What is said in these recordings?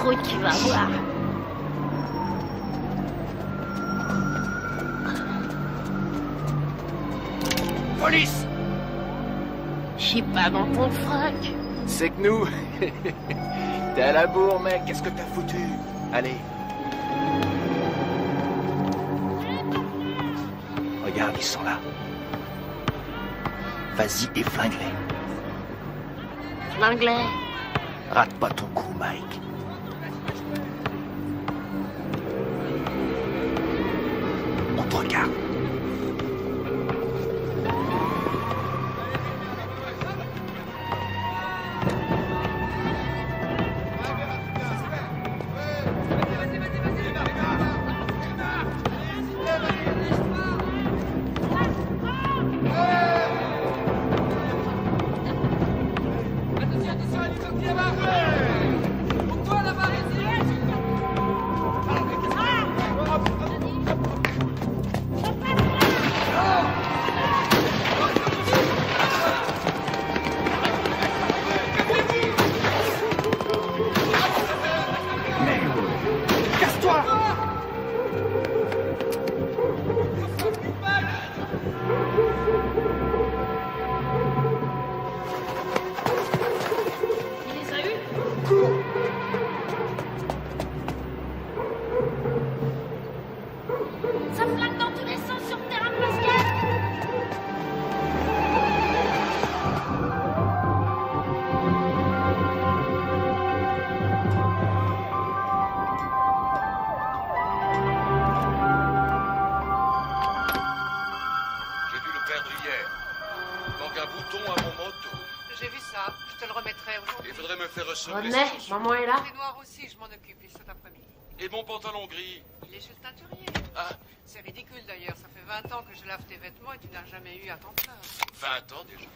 croûte, tu vas voir. Police! Je suis pas dans ton froc. C'est que nous... T'es à la bourre, mec, qu'est-ce que t'as foutu? Allez. Regarde, ils sont là. Vas-y et flingue-les. L'anglais. Rate pas ton coup, Mike. On te regarde. René, maman est là. Les noirs aussi, je m'en occupe, ils cet après-midi. Et mon pantalon gris? Il est chez le teinturier. Ah, C'est ridicule d'ailleurs, ça fait 20 ans que je lave tes vêtements et tu n'as jamais eu à t'en plaindre. 20 ans déjà.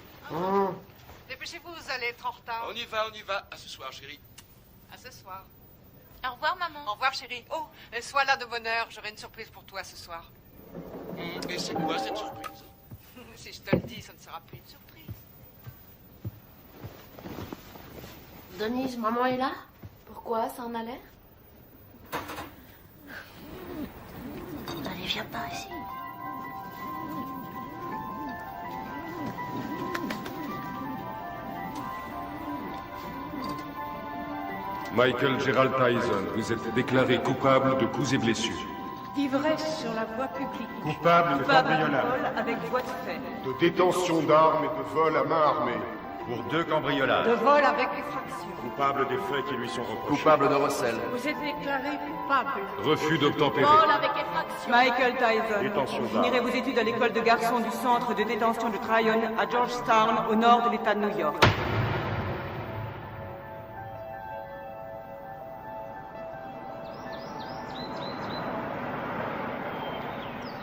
Dépêchez-vous, vous allez être en retard. On y va, on y va. À ce soir, chérie. À ce soir. Au revoir, maman. Au revoir, chérie. Oh, sois là de bonne heure, j'aurai une surprise pour toi ce soir. Et c'est quoi cette surprise? Si je te le dis, ça ne sera plus une surprise. Denise, maman est là. Pourquoi? Ça en a l'air? Allez, viens par ici. Michael Gerald Tyson, vous êtes déclaré coupable de coups et blessures. D'ivresse sur la voie publique. Coupable de Coupable de cambriolage, vol avec voie de fait. de détention d'armes et de vol à main armée. Pour 2 cambriolages. De vol avec effraction. Coupable des faits qui lui sont reprochés. Coupable de recel. Vous êtes déclaré coupable. Refus d'obtempérer. Vol avec effraction. Michael Tyson. Détention Vous finirez vos études à l'école de garçons du centre de détention de Tryon à Georgetown, au nord de l'État de New York.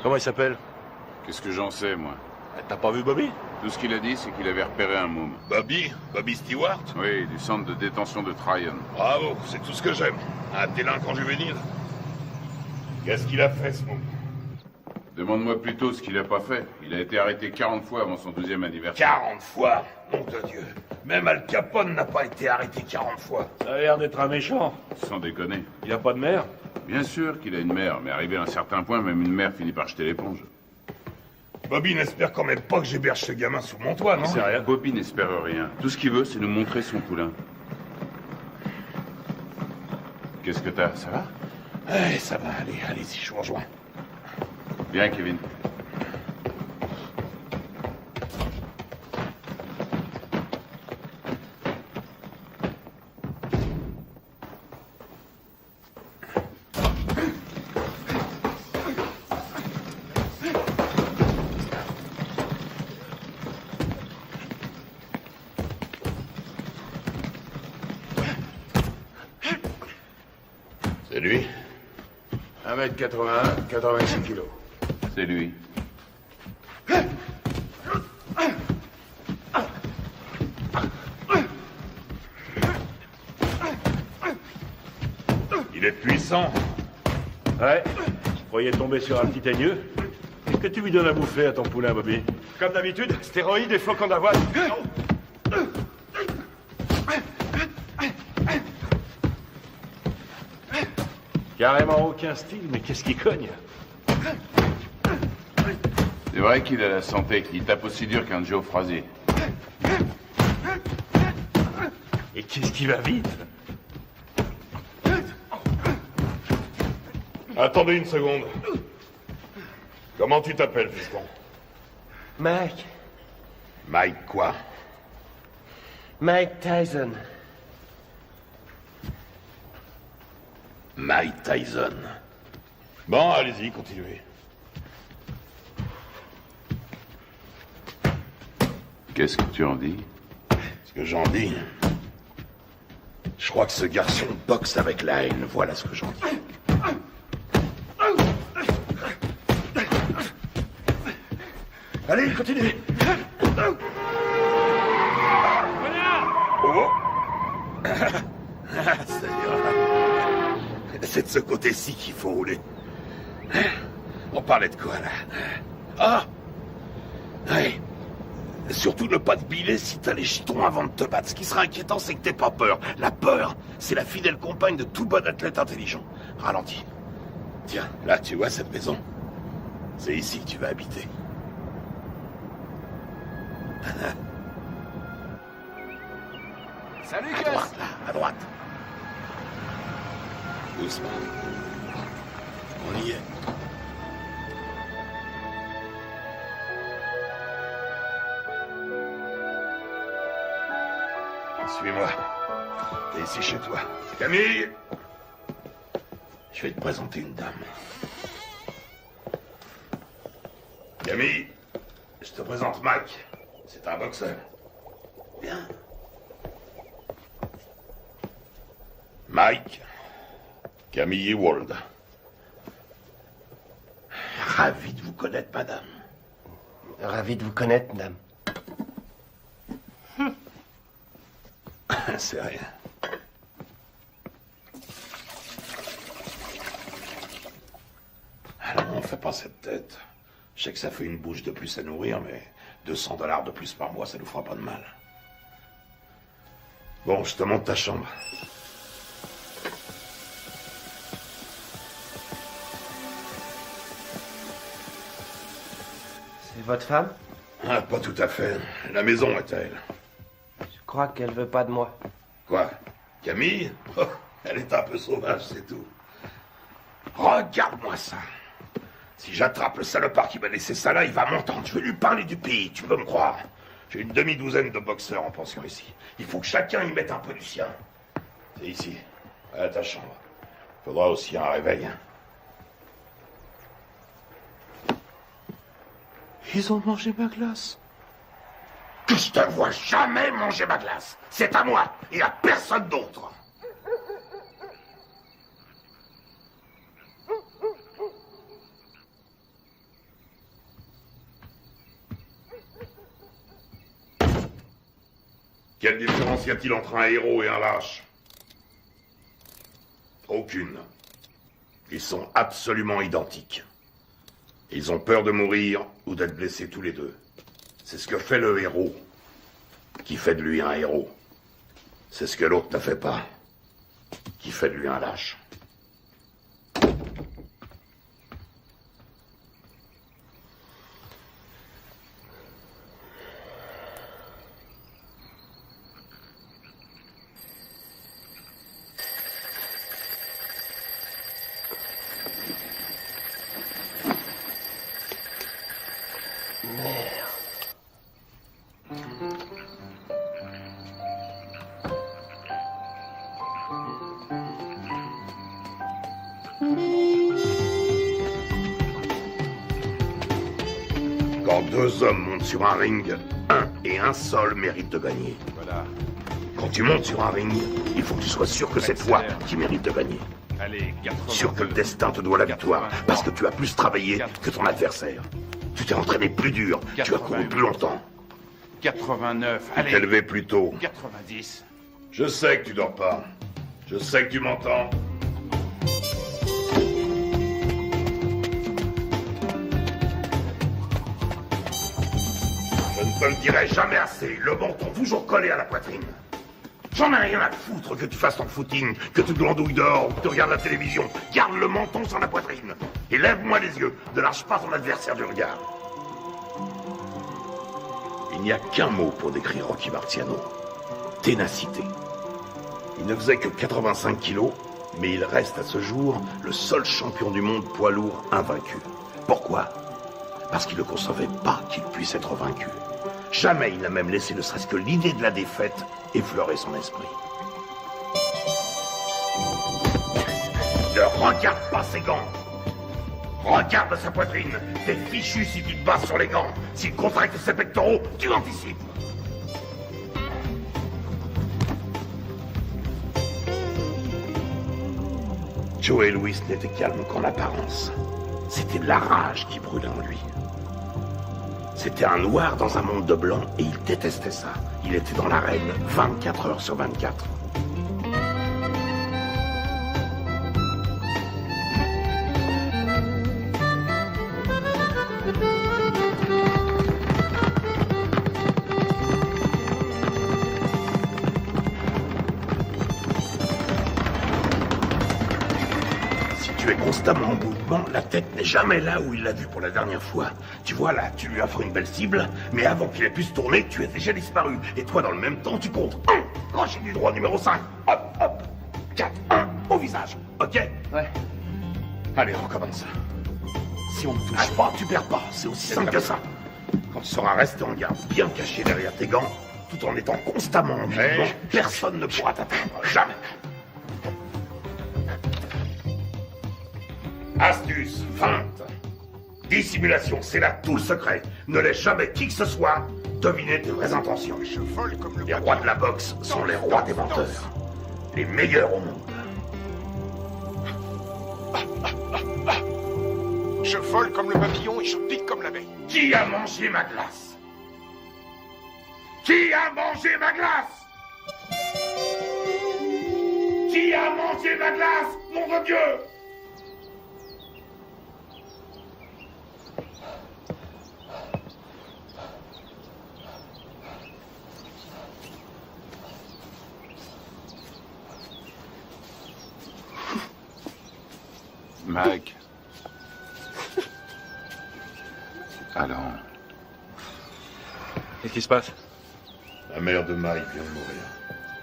Comment il s'appelle? Qu'est-ce que j'en sais, moi? T'as pas vu Bobby? Tout ce qu'il a dit, c'est qu'il avait repéré un môme. Bobby Stewart? Oui, du centre de détention de Tryon. Bravo, c'est tout ce que j'aime. Un délinquant juvénile. Qu'est-ce qu'il a fait, ce môme? Demande-moi plutôt ce qu'il a pas fait. Il a été arrêté 40 fois avant son 12e anniversaire. 40 fois? Nom de Dieu. Même Al Capone n'a pas été arrêté 40 fois. Ça a l'air d'être un méchant. Sans déconner. Il a pas de mère? Bien sûr qu'il a une mère, mais arrivé à un certain point, même une mère finit par jeter l'éponge. Bobby n'espère quand même pas que j'héberge ce gamin sous mon toit, non? C'est rien. Bobby n'espère rien. Tout ce qu'il veut, c'est nous montrer son poulain. Qu'est-ce que t'as? Ça va? Ça va, allez-y, je vous rejoins. Bien, Kevin. C'est lui? 1m81, 86 kilos. C'est lui. Il est puissant. Ouais. Je croyais tomber sur un petit teigneux. Qu'est-ce que tu lui donnes à bouffer à ton poulain, Bobby? Comme d'habitude, stéroïdes et flocons d'avoine. Carrément aucun style, mais qu'est-ce qui cogne? C'est vrai qu'il a la santé. Il tape aussi dur qu'un Joe Frazier. Et qu'est-ce qui va vite? Attendez une seconde. Comment tu t'appelles, fiston? Mike. Mike quoi? Mike Tyson. Mike Tyson. Bon, allez-y, continuez. Qu'est-ce que tu en dis? Ce que j'en dis... Je crois que ce garçon boxe avec la haine, voilà ce que j'en dis. Allez, continuez. Oh. C'est de ce côté-ci qu'il faut rouler. On parlait de quoi, là? Ah! Ouais. Surtout ne pas te biler si t'as les jetons avant de te battre. Ce qui sera inquiétant, c'est que t'aies pas peur. La peur, c'est la fidèle compagne de tout bon athlète intelligent. Ralentis. Tiens, là, tu vois cette maison? C'est ici que tu vas habiter. Salut, À Gus. droite, là, à droite. Doucement. On y est. Suis-moi. T'es ici chez toi. Camille! Je vais te présenter une dame. Camille, je te présente Mike. C'est un boxeur. Bien. Mike, Camille Ewald. Ravi de vous connaître, madame. Ravi de vous connaître, madame. C'est rien. Alors, on fait pas cette tête. Je sais que ça fait une bouche de plus à nourrir, mais $200 de plus par mois, ça nous fera pas de mal. Bon, je te montre ta chambre. C'est votre femme? Ah, pas tout à fait. La maison est à elle. Je crois qu'elle veut pas de moi. Quoi? Camille? Oh, elle est un peu sauvage, c'est tout. Regarde-moi ça. Si j'attrape le salopard qui m'a laissé ça là, il va m'entendre. Je vais lui parler du pays, tu peux me croire. J'ai une demi-douzaine de boxeurs en pension ici. Il faut que chacun y mette un peu du sien. C'est ici, à ta chambre. Faudra aussi un réveil. Ils ont mangé ma glace. Que je te vois jamais manger ma glace. C'est à moi et à personne d'autre. Quelle différence y a-t-il entre un héros et un lâche? Aucune. Ils sont absolument identiques. Ils ont peur de mourir ou d'être blessés tous les deux. C'est ce que fait le héros, qui fait de lui un héros. C'est ce que l'autre ne fait pas, qui fait de lui un lâche. Quand deux hommes montent sur un ring, un et un seul mérite de gagner. Voilà. Quand tu montes sur un ring, il faut que tu sois sûr que c'est toi qui mérites de gagner. Allez, 82. Sûr que le destin te doit la victoire, parce que tu as plus travaillé que ton adversaire. Tu t'es entraîné plus dur, tu as couru plus longtemps. 89, Tu t'es levé plus tôt. 90. Je sais que tu dors pas. Je sais que tu m'entends. Je ne te le dirai jamais assez. Le menton toujours collé à la poitrine. J'en ai rien à foutre que tu fasses ton footing, que tu glandouilles dehors ou que tu regardes la télévision. Garde le menton sur la poitrine. Et lève-moi les yeux. Ne lâche pas ton adversaire du regard. Il n'y a qu'un mot pour décrire Rocky Marciano. Ténacité. Il ne faisait que 85 kilos, mais il reste à ce jour le seul champion du monde poids lourd invaincu. Pourquoi? Parce qu'il ne concevait pas qu'il puisse être vaincu. Jamais il n'a même laissé ne serait-ce que l'idée de la défaite effleurer son esprit. Ne regarde pas ses gants. Regarde sa poitrine. T'es fichu si tu te bases sur les gants. S'il contracte ses pectoraux, tu anticipes. Joey Louis n'était calme qu'en apparence. C'était de la rage qui brûlait en lui. C'était un noir dans un monde de blanc et il détestait ça. Il était dans l'arène 24 heures sur 24. Constamment en mouvement, la tête n'est jamais là où il l'a vue pour la dernière fois. Tu vois là, tu lui offres une belle cible, mais avant qu'il ait pu se tourner, tu es déjà disparu. Et toi, dans le même temps, tu comptes 1, crochet du droit numéro 5, hop, hop, 4, 1, au visage, ok? Ouais. Allez, recommence. Si on ne touche pas, tu perds pas, c'est aussi simple que ça. Quand tu seras resté en garde, bien caché derrière tes gants, tout en étant constamment en mouvement, personne ne pourra t'atteindre, jamais. Astuce, feinte, dissimulation, c'est là tout le secret. Ne laisse jamais qui que ce soit deviner tes vraies intentions. Les rois de la boxe sont les rois des menteurs. Les meilleurs au monde. Je vole comme le papillon et je pique comme l'abeille. Qui a mangé ma glace? Qui a mangé ma glace? Qui a mangé ma glace? Nom de Dieu! Mike. Alors. Qu'est-ce qui se passe? La mère de Mike vient de mourir.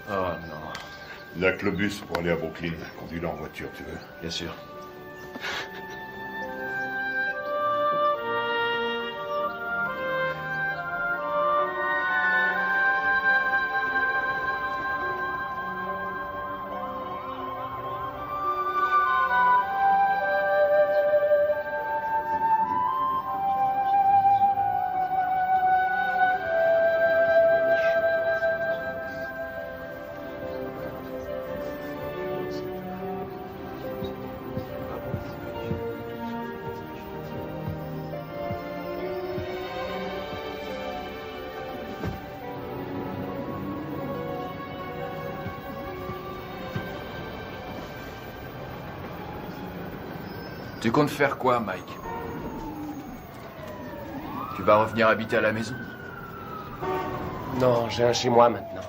Oh non. Il n'y a que le bus pour aller à Brooklyn. Conduis-le en voiture, tu veux? Bien sûr. Tu comptes faire quoi, Mike? Tu vas revenir habiter à la maison? Non, j'ai un chez moi maintenant.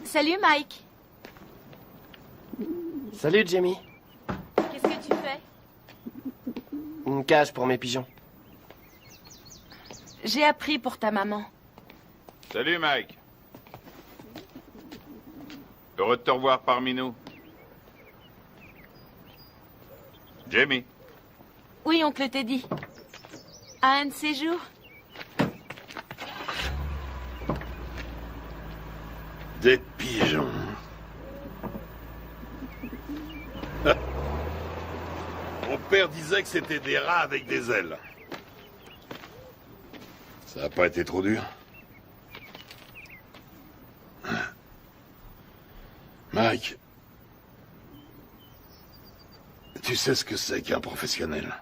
Salut Mike. Salut Jamie. Qu'est-ce que tu fais? Une cage pour mes pigeons. J'ai appris pour ta maman. Salut Mike. Heureux de te revoir parmi nous. Jamie. Oui, oncle Teddy. À un de ces jours? Des pigeons. Mon père disait que c'était des rats avec des ailes. Ça a pas été trop dur? Mike, tu sais ce que c'est qu'un professionnel?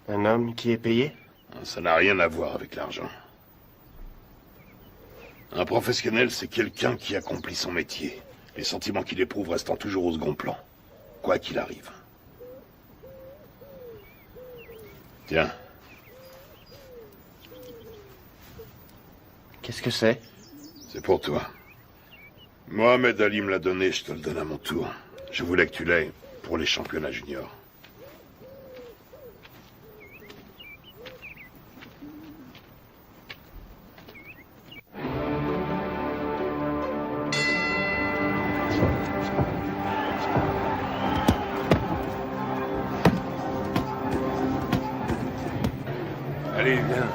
Un homme qui est payé? Ça n'a rien à voir avec l'argent. Un professionnel, c'est quelqu'un qui accomplit son métier. Les sentiments qu'il éprouve restant toujours au second plan, quoi qu'il arrive. Tiens. Qu'est-ce que c'est? C'est pour toi. Mohamed Ali me l'a donné, je te le donne à mon tour. Je voulais que tu l'aies pour les championnats juniors. Allez, viens.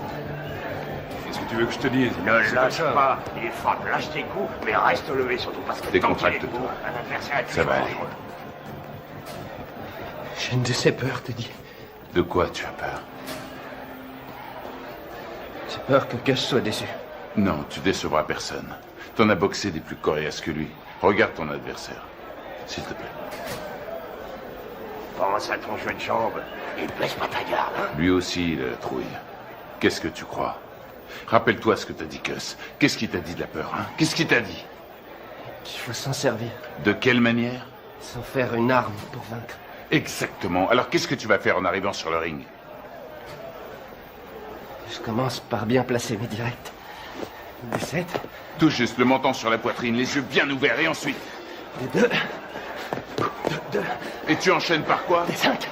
Qu'est-ce que tu veux que je te dise? Ne lâche pas. Il frappe, lâche tes coups, mais reste levé, surtout parce que Décontracte-toi. un adversaire est Ça va plus aller. dangereux. J'ai une de ces peurs, Teddy. De quoi tu as peur? J'ai peur que Gus soit déçu. Non, tu décevras personne. T'en as boxé des plus coriaces que lui. Regarde ton adversaire. S'il te plaît. Pense à ton jeu de jambes et baisse pas ta garde. Hein? Lui aussi, il a la trouille. Qu'est-ce que tu crois? Rappelle-toi ce que t'a dit Gus. Qu'est-ce qu'il t'a dit de la peur, hein? Qu'est-ce qu'il t'a dit? Qu'il faut s'en servir. De quelle manière? Sans faire une arme pour vaincre. Exactement. Alors qu'est-ce que tu vas faire en arrivant sur le ring? Je commence par bien placer mes directs. Des 7. Tout juste le menton sur la poitrine, les yeux bien ouverts, et ensuite? Des 2. Deux. Et tu enchaînes par quoi? Des 5.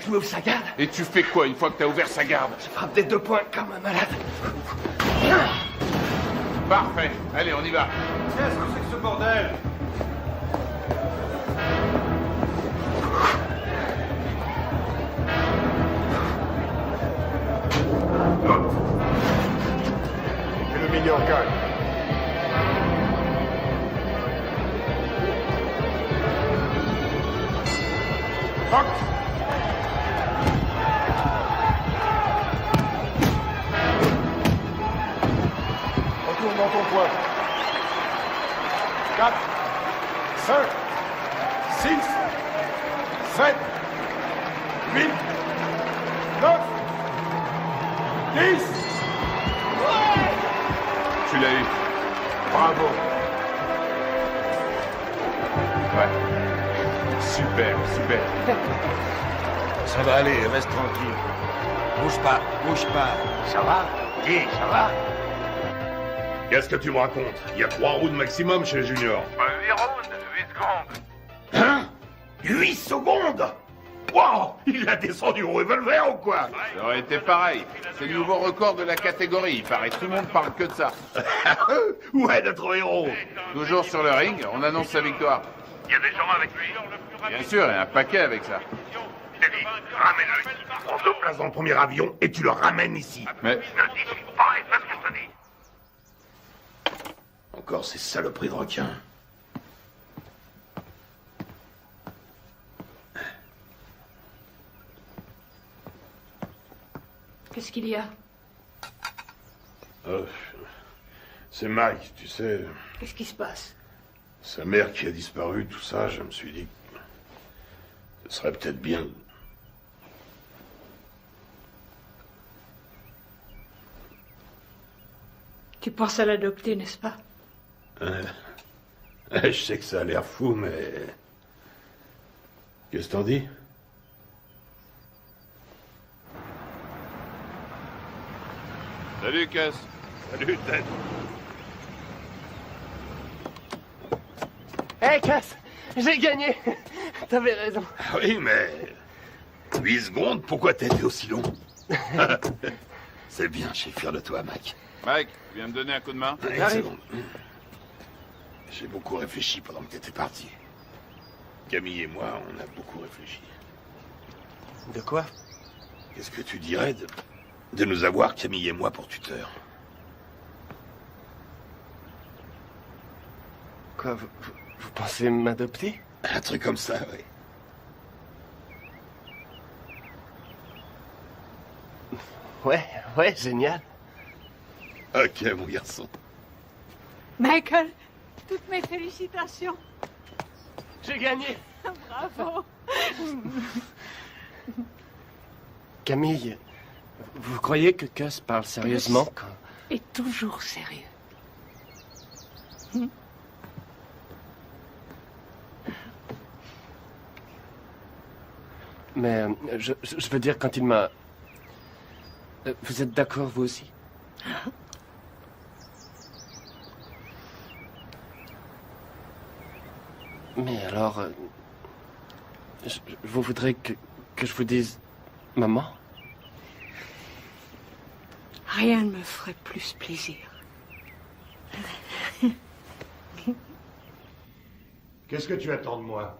Je m'ouvre sa garde. Et tu fais quoi une fois que t'as ouvert sa garde? Je frappe des 2 points comme un malade. Parfait. Allez, on y va. Qu'est-ce que c'est que ce bordel? Et le meilleur gagne. Fuck! Retourne dans ton coin. 4, 5, 6, 7, 8, 9, 10. Tu l'as eu. Bravo. Ouais. Super, super. Ça va aller, reste tranquille. Bouge pas, bouge pas. Ça va? Dis, ça va? Qu'est-ce que tu me racontes? Il y a 3 rounds maximum chez les juniors. 8 rounds, 8 secondes. Hein? 8 secondes? Wow! Il a descendu au revolver ou quoi? Ça aurait été pareil. C'est le nouveau record de la catégorie. Il paraît tout le monde parle que de ça. Où est notre héros? Toujours sur le ring, on annonce sa victoire. Il y a des gens avec lui. Bien sûr, il y a un paquet avec ça. Teddy, ramène-le ici. Prends 2 places dans le premier avion et tu le ramènes ici. Mais Ne discute pas et fais ce que je te dis. Encore ces saloperies de requins. Qu'est-ce qu'il y a? C'est Mike, tu sais. Qu'est-ce qui se passe? Sa mère qui a disparu, tout ça, je me suis dit que ce serait peut-être bien. Tu penses à l'adopter, n'est-ce pas? Je sais que ça a l'air fou, mais... Qu'est-ce que t'en dis? salut, Gus. Salut, Ted. Hé, Cass! J'ai gagné! T'avais raison. Ah oui, mais... 8 secondes, pourquoi t'as été aussi long? C'est bien, je suis fier de toi, Mike. Mike, tu viens me donner un coup de main? Une seconde. J'ai beaucoup réfléchi pendant que t'étais parti. Camille et moi, on a beaucoup réfléchi. De quoi? Qu'est-ce que tu dirais de nous avoir, Camille et moi, pour tuteurs? Quoi, vous pensez m'adopter? Un truc comme ça, oui. Ouais, génial. Ok, mon garçon. Michael, toutes mes félicitations. J'ai gagné. Bravo. Camille, vous croyez que Cuss parle sérieusement quand... Est toujours sérieux. Mais je veux dire, quand il m'a... Vous êtes d'accord, vous aussi? Mais alors... vous voudrez que je vous dise... Maman? Rien ne me ferait plus plaisir. Qu'est-ce que tu attends de moi?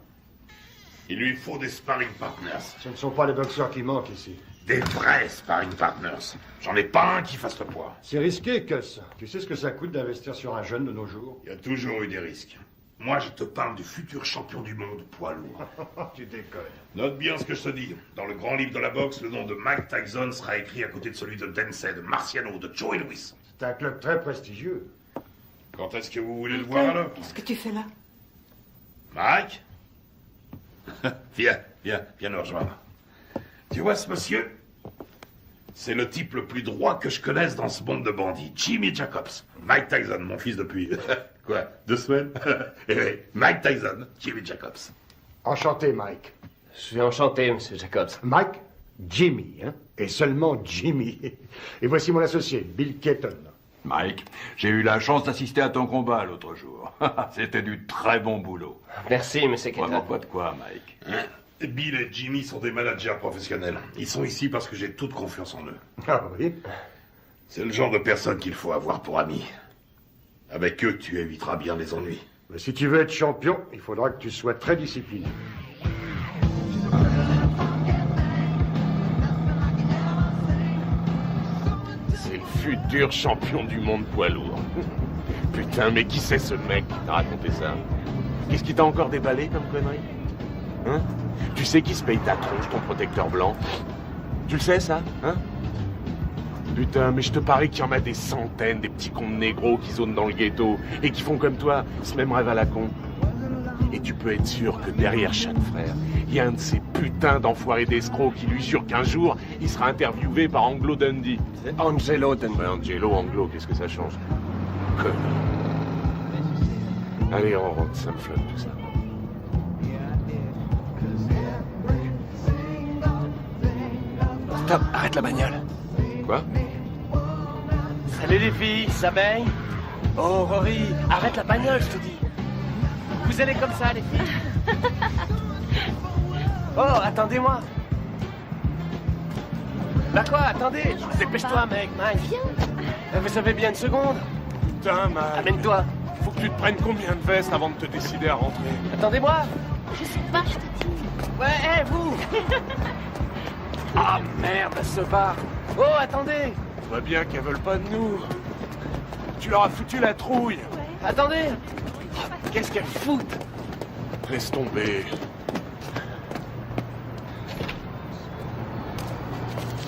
Il lui faut des sparring partners. Ce ne sont pas les boxeurs qui manquent ici. Des vrais sparring partners. J'en ai pas un qui fasse le poids. C'est risqué, Cuss. Tu sais ce que ça coûte d'investir sur un jeune de nos jours? Il y a toujours eu des risques. Moi, je te parle du futur champion du monde poids lourd. Tu déconnes. Note bien ce que je te dis. Dans le grand livre de la boxe, le nom de Mike Tyson sera écrit à côté de celui de Dempsey, de Marciano, de Joe Louis. C'est un club très prestigieux. Quand est-ce que vous voulez le voir alors? Qu'est-ce que tu fais là? Mike? Viens nous rejoindre. Tu vois ce monsieur? C'est le type le plus droit que je connaisse dans ce monde de bandits. Jimmy Jacobs. Mike Tyson, mon fils depuis... Quoi? 2 semaines? Eh oui, Mike Tyson, Jimmy Jacobs. Enchanté, Mike. Je suis enchanté, Monsieur Jacobs. Mike, Jimmy, hein? Et seulement Jimmy. Et voici mon associé, Bill Keaton. Mike, j'ai eu la chance d'assister à ton combat l'autre jour. C'était du très bon boulot. Merci, Monsieur Keaton. Vraiment pas de quoi, Mike. Hein? Bill et Jimmy sont des managers professionnels. Ils sont ici parce que j'ai toute confiance en eux. Ah oui? C'est le genre de personne qu'il faut avoir pour ami. Avec eux, tu éviteras bien les ennuis. Mais si tu veux être champion, il faudra que tu sois très discipliné. C'est le futur champion du monde poids lourd. Putain, mais qui c'est ce mec qui t'a raconté ça? Qu'est-ce qui t'a encore déballé comme connerie? Hein? Tu sais qui se paye ta tronche, ton protecteur blanc? Tu le sais, ça? Hein? Putain, mais je te parie qu'il y en a des centaines, des petits cons de négros qui zonent dans le ghetto et qui font comme toi, ce même rêve à la con. Et tu peux être sûr que derrière chaque frère, il y a un de ces putains d'enfoirés d'escrocs qui lui jure qu'un jour, il sera interviewé par Anglo Dundee. C'est Angelo Dundee. Ouais, Angelo, Anglo, qu'est-ce que ça change? Connard. Allez, on rentre, ça me flotte tout ça. Stop, arrête la bagnole. Quoi? Salut les filles, ça baigne? Oh, Rory, arrête la bagnole, je te dis. Vous allez comme ça, les filles? Oh, attendez-moi. Bah quoi, attendez, dépêche-toi, mec, Mike. Vous avez bien une seconde? Putain, Mike. Amène-toi. Faut que tu te prennes combien de vestes avant de te décider à rentrer? Attendez-moi. Je sais pas, je te dis. Ouais, hé, vous. Ah, merde, ce bar. Oh, attendez. On voit bien qu'elles veulent pas de nous. Tu leur as foutu la trouille. Attendez. Qu'est-ce qu'elles foutent? Laisse tomber.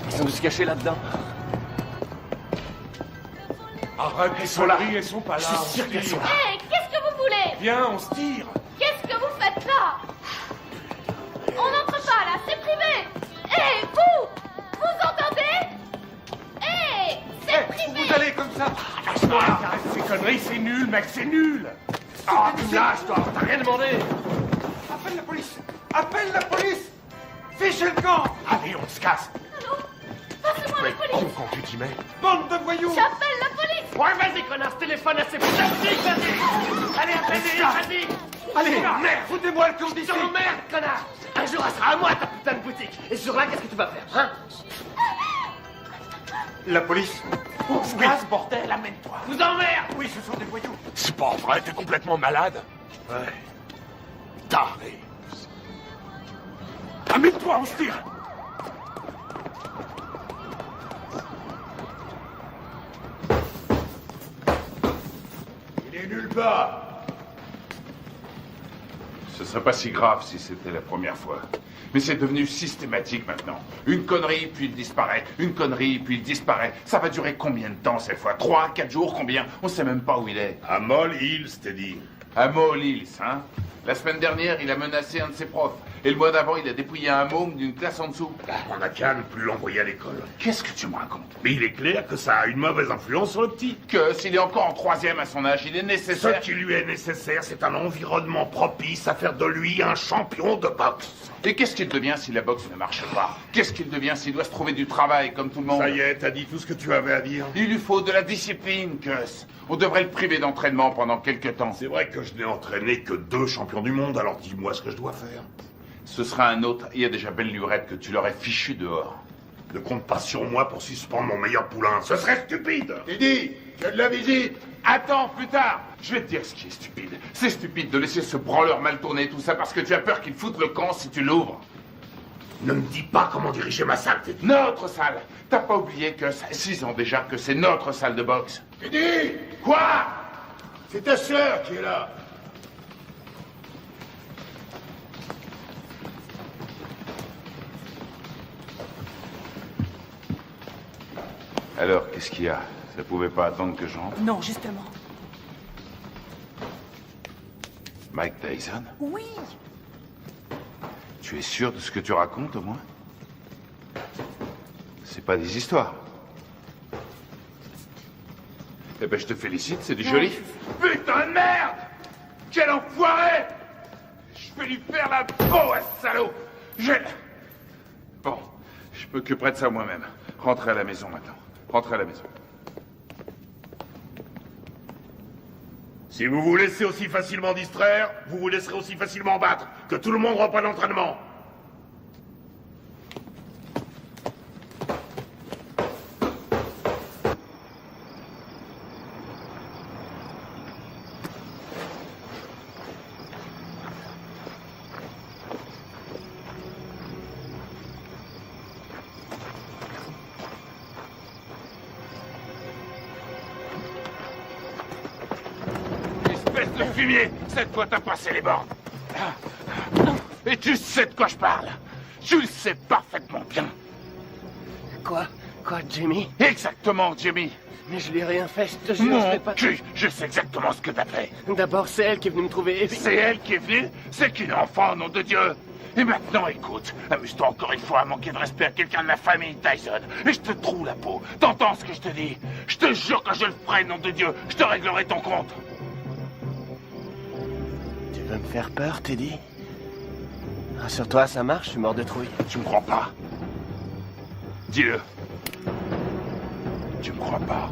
Ils sont tous cachés là-dedans. Arrête, elles sont là. Elles sont pas là. Je suis sûr qu'elles sont là. Hé, qu'est-ce que vous voulez? Viens, on se tire. Qu'est-ce que vous faites là? On n'entre pas là, c'est privé. Hé, vous! Vous entendez? Hé, c'est privé. Vous allez comme ça. Lâche-toi. Arrête ces conneries, c'est nul, mec, c'est nul. Ah, tu me lâches, toi. T'as rien demandé. Appelle la police. Appelle la police. Fichez le camp. Allez, on se casse. Allô? Passez-moi la police. Quand tu t'y mets. Bande de voyous. J'appelle la police. Ouais, vas-y, connasse, téléphone à ces putains de flics, vas-y. Allez, appelle-les, vas-y. Allez, merde, foutez-moi le camp d'ici. Je t'emmerde, connard. Un jour, elle sera à moi, ta putain de boutique. Et ce jour-là, qu'est-ce que tu vas faire, hein? La police. On se casse, bordel, amène-toi. Vous emmerde. Oui, ce sont des voyous. C'est pas vrai, t'es complètement malade. Ouais. Taré. Amène-toi, on se tire. Il est nulle part. Ce serait pas si grave si c'était la première fois. Mais c'est devenu systématique maintenant. Une connerie, puis il disparaît. Une connerie, puis il disparaît. Ça va durer combien de temps cette fois? 3, 4 jours, combien? On sait même pas où il est. À Moll Hills, t'es dit. À Moll Hills, hein? La semaine dernière, il a menacé un de ses profs. Et le mois d'avant, il a dépouillé un môme d'une classe en dessous. On n'a qu'à ne plus l'envoyer à l'école. Qu'est-ce que tu me racontes? Mais il est clair que ça a une mauvaise influence sur le petit. Que s'il est encore en 3e à son âge, il est nécessaire... Ce qui lui est nécessaire, c'est un environnement propice à faire de lui un champion de boxe. Et qu'est-ce qu'il devient si la boxe ne marche pas? Qu'est-ce qu'il devient s'il doit se trouver du travail comme tout le monde? Ça y est, t'as dit tout ce que tu avais à dire. Il lui faut de la discipline, Gus. On devrait le priver d'entraînement pendant quelques temps. C'est vrai que je n'ai entraîné que 2 champions du monde, alors dis-moi ce que je dois faire. Ce sera un autre. Il y a déjà belle lurette que tu l'aurais fichu dehors. Ne compte pas sur moi pour suspendre mon meilleur poulain. Ce serait stupide. Teddy, tu as de la visite. Attends, plus tard. Je vais te dire ce qui est stupide. C'est stupide de laisser ce branleur mal tourner tout ça parce que tu as peur qu'il foute le camp si tu l'ouvres. Ne me dis pas comment diriger ma salle, Teddy. Notre salle. T'as pas oublié que ça fait 6 ans déjà que c'est notre salle de boxe. Teddy! Quoi? C'est ta sœur qui est là. Alors, qu'est-ce qu'il y a? Ça pouvait pas attendre que j'entre? Non, justement. Mike Tyson? Oui. Tu es sûr de ce que tu racontes, au moins? C'est pas des histoires. Eh ben, je te félicite, c'est du joli. Putain de merde! Quel enfoiré! Je vais lui faire la peau à ce salaud! Bon, je m'occuperai de ça moi-même. Rentrez à la maison maintenant. Rentrez à la maison. Si vous vous laissez aussi facilement distraire, vous vous laisserez aussi facilement battre. Que tout le monde reprenne l'entraînement. Le fumier, cette fois t'as passé les bornes. Et tu sais de quoi je parle. Tu le sais parfaitement bien. Quoi, Jimmy? Exactement, Jimmy. Mais je lui ai rien fait, je te jure, je Mon fais pas... cul, je sais exactement ce que t'as fait. D'abord, c'est elle qui est venue me trouver et puis... C'est elle qui est venue? C'est qu'une enfant, nom de Dieu. Et maintenant, écoute, amuse-toi encore une fois à manquer de respect à quelqu'un de la famille Tyson. Et je te troue la peau. T'entends ce que je te dis? Je te jure que je le ferai, nom de Dieu. Je te réglerai ton compte. Tu veux me faire peur, Teddy? Rassure-toi, ça marche, je suis mort de trouille. Tu me crois pas? Dis-le. Tu me crois pas?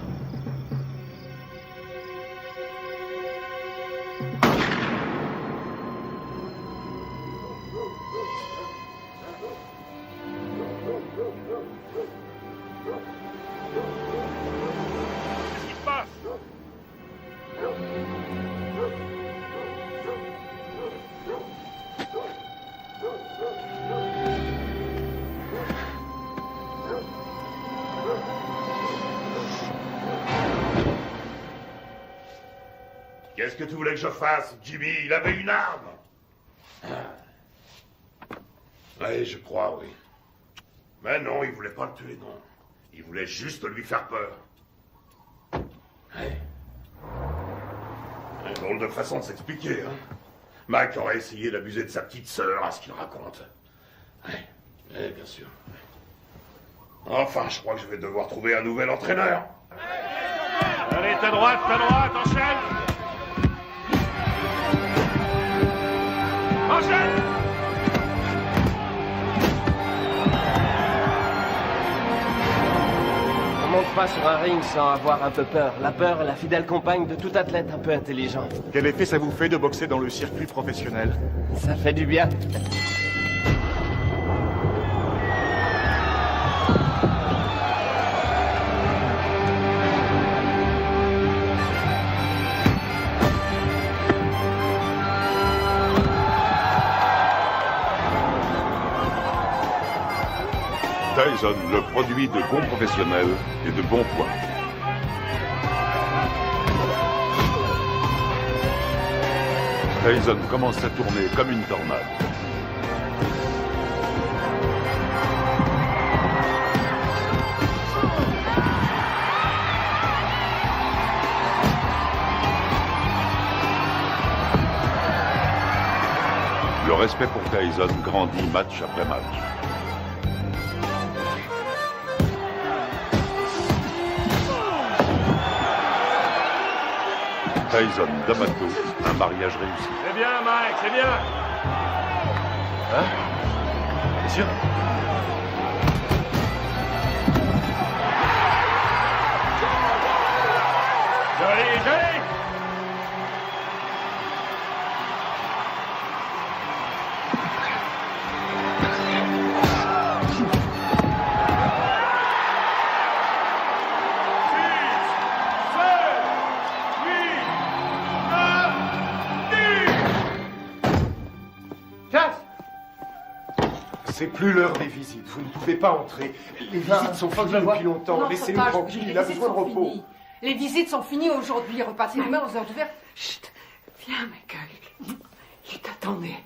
Qu'est-ce qui se passe? Qu'est-ce que tu voulais que je fasse, Jimmy? Il avait une arme. Oui, je crois, oui. Mais non, il voulait pas le tuer, non. Il voulait juste lui faire peur. Ouais. Un drôle de façon de s'expliquer, hein. Mike aurait essayé d'abuser de sa petite sœur, à ce qu'il raconte. Ouais, bien sûr. Enfin, je crois que je vais devoir trouver un nouvel entraîneur. Allez, ta droite, enchaîne! Enchaîne! On monte pas sur un ring sans avoir un peu peur. La peur est la fidèle compagne de tout athlète un peu intelligent. Quel effet ça vous fait de boxer dans le circuit professionnel? Ça fait du bien. Tyson, le produit de bons professionnels et de bons points. Tyson commence à tourner comme une tornade. Le respect pour Tyson grandit match après match. Tyson, D'Amato, un mariage réussi. C'est bien, Mike, c'est bien. Hein? Bien sûr. Joli, joli. C'est plus l'heure des visites. Vous ne pouvez pas entrer. Les visites sont finies depuis longtemps. Laissez-nous tranquille. Il a besoin de repos. Finies. Les visites sont finies aujourd'hui. Repassez demain aux heures d'ouverture. Chut. Viens, Michael. Il t'attendait.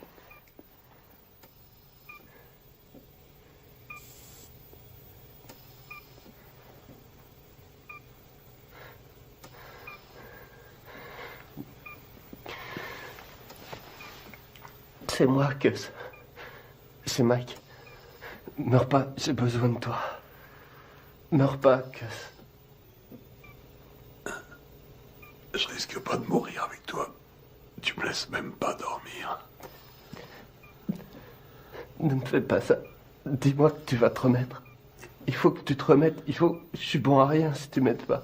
C'est moi, Gus. C'est Mike. Meurs pas, j'ai besoin de toi. Meurs pas, Gus. Je risque pas de mourir avec toi. Tu me laisses même pas dormir. Ne me fais pas ça. Dis-moi que tu vas te remettre. Il faut que tu te remettes. Je suis bon à rien si tu m'aides pas.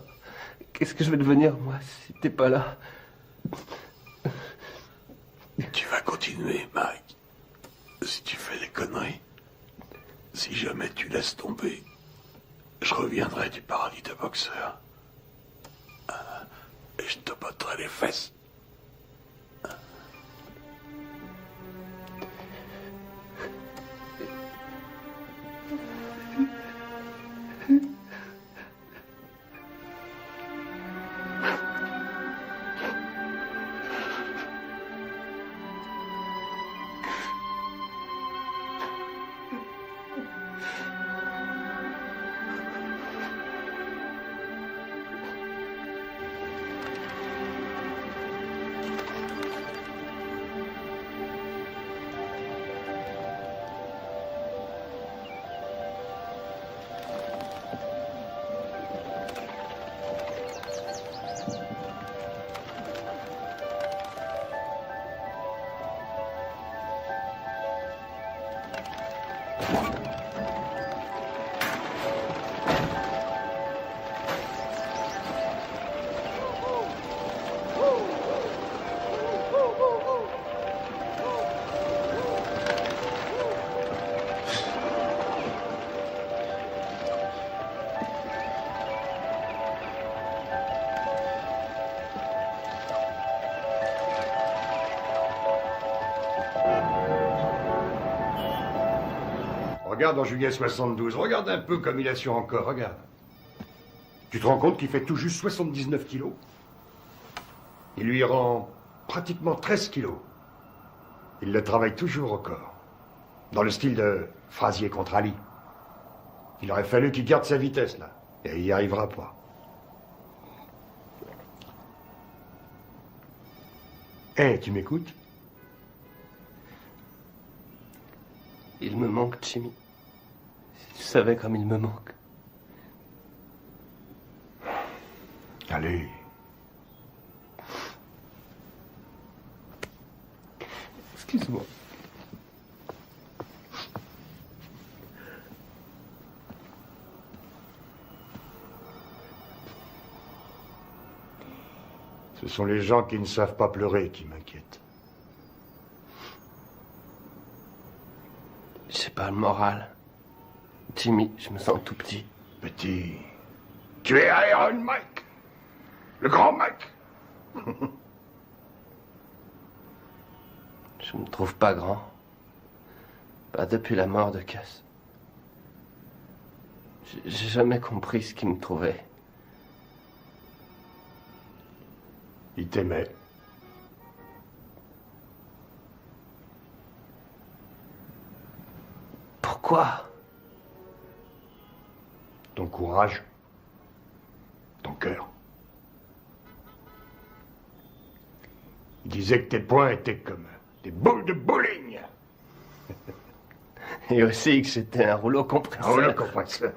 Qu'est-ce que je vais devenir, moi, si t'es pas là? Tu vas continuer, Mike. Si tu fais des conneries, si jamais tu laisses tomber, je reviendrai du paradis de boxeur. Et je te botterai les fesses. Regarde en juillet 72, regarde un peu comme il assure encore, regarde. Tu te rends compte qu'il fait tout juste 79 kilos? Il lui rend pratiquement 13 kilos. Il le travaille toujours au corps. Dans le style de Frazier contre Ali. Il aurait fallu qu'il garde sa vitesse, là. Et il n'y arrivera pas. Hé, tu m'écoutes? Il me manque, Jimmy. Si tu savais comme il me manque. Allez. Excuse-moi. Ce sont les gens qui ne savent pas pleurer qui m'inquiètent. J'ai pas le moral. Jimmy, je me sens tout petit. Petit. Tu es Iron Mike. Le grand Mike. Je me trouve pas grand. Pas depuis la mort de Cass. J'ai jamais compris ce qu'il me trouvait. Il t'aimait. Quoi? Ton courage. Ton cœur. Il disait que tes poings étaient comme des boules de bowling. Et aussi que j'étais un rouleau compresseur. Un rouleau compresseur.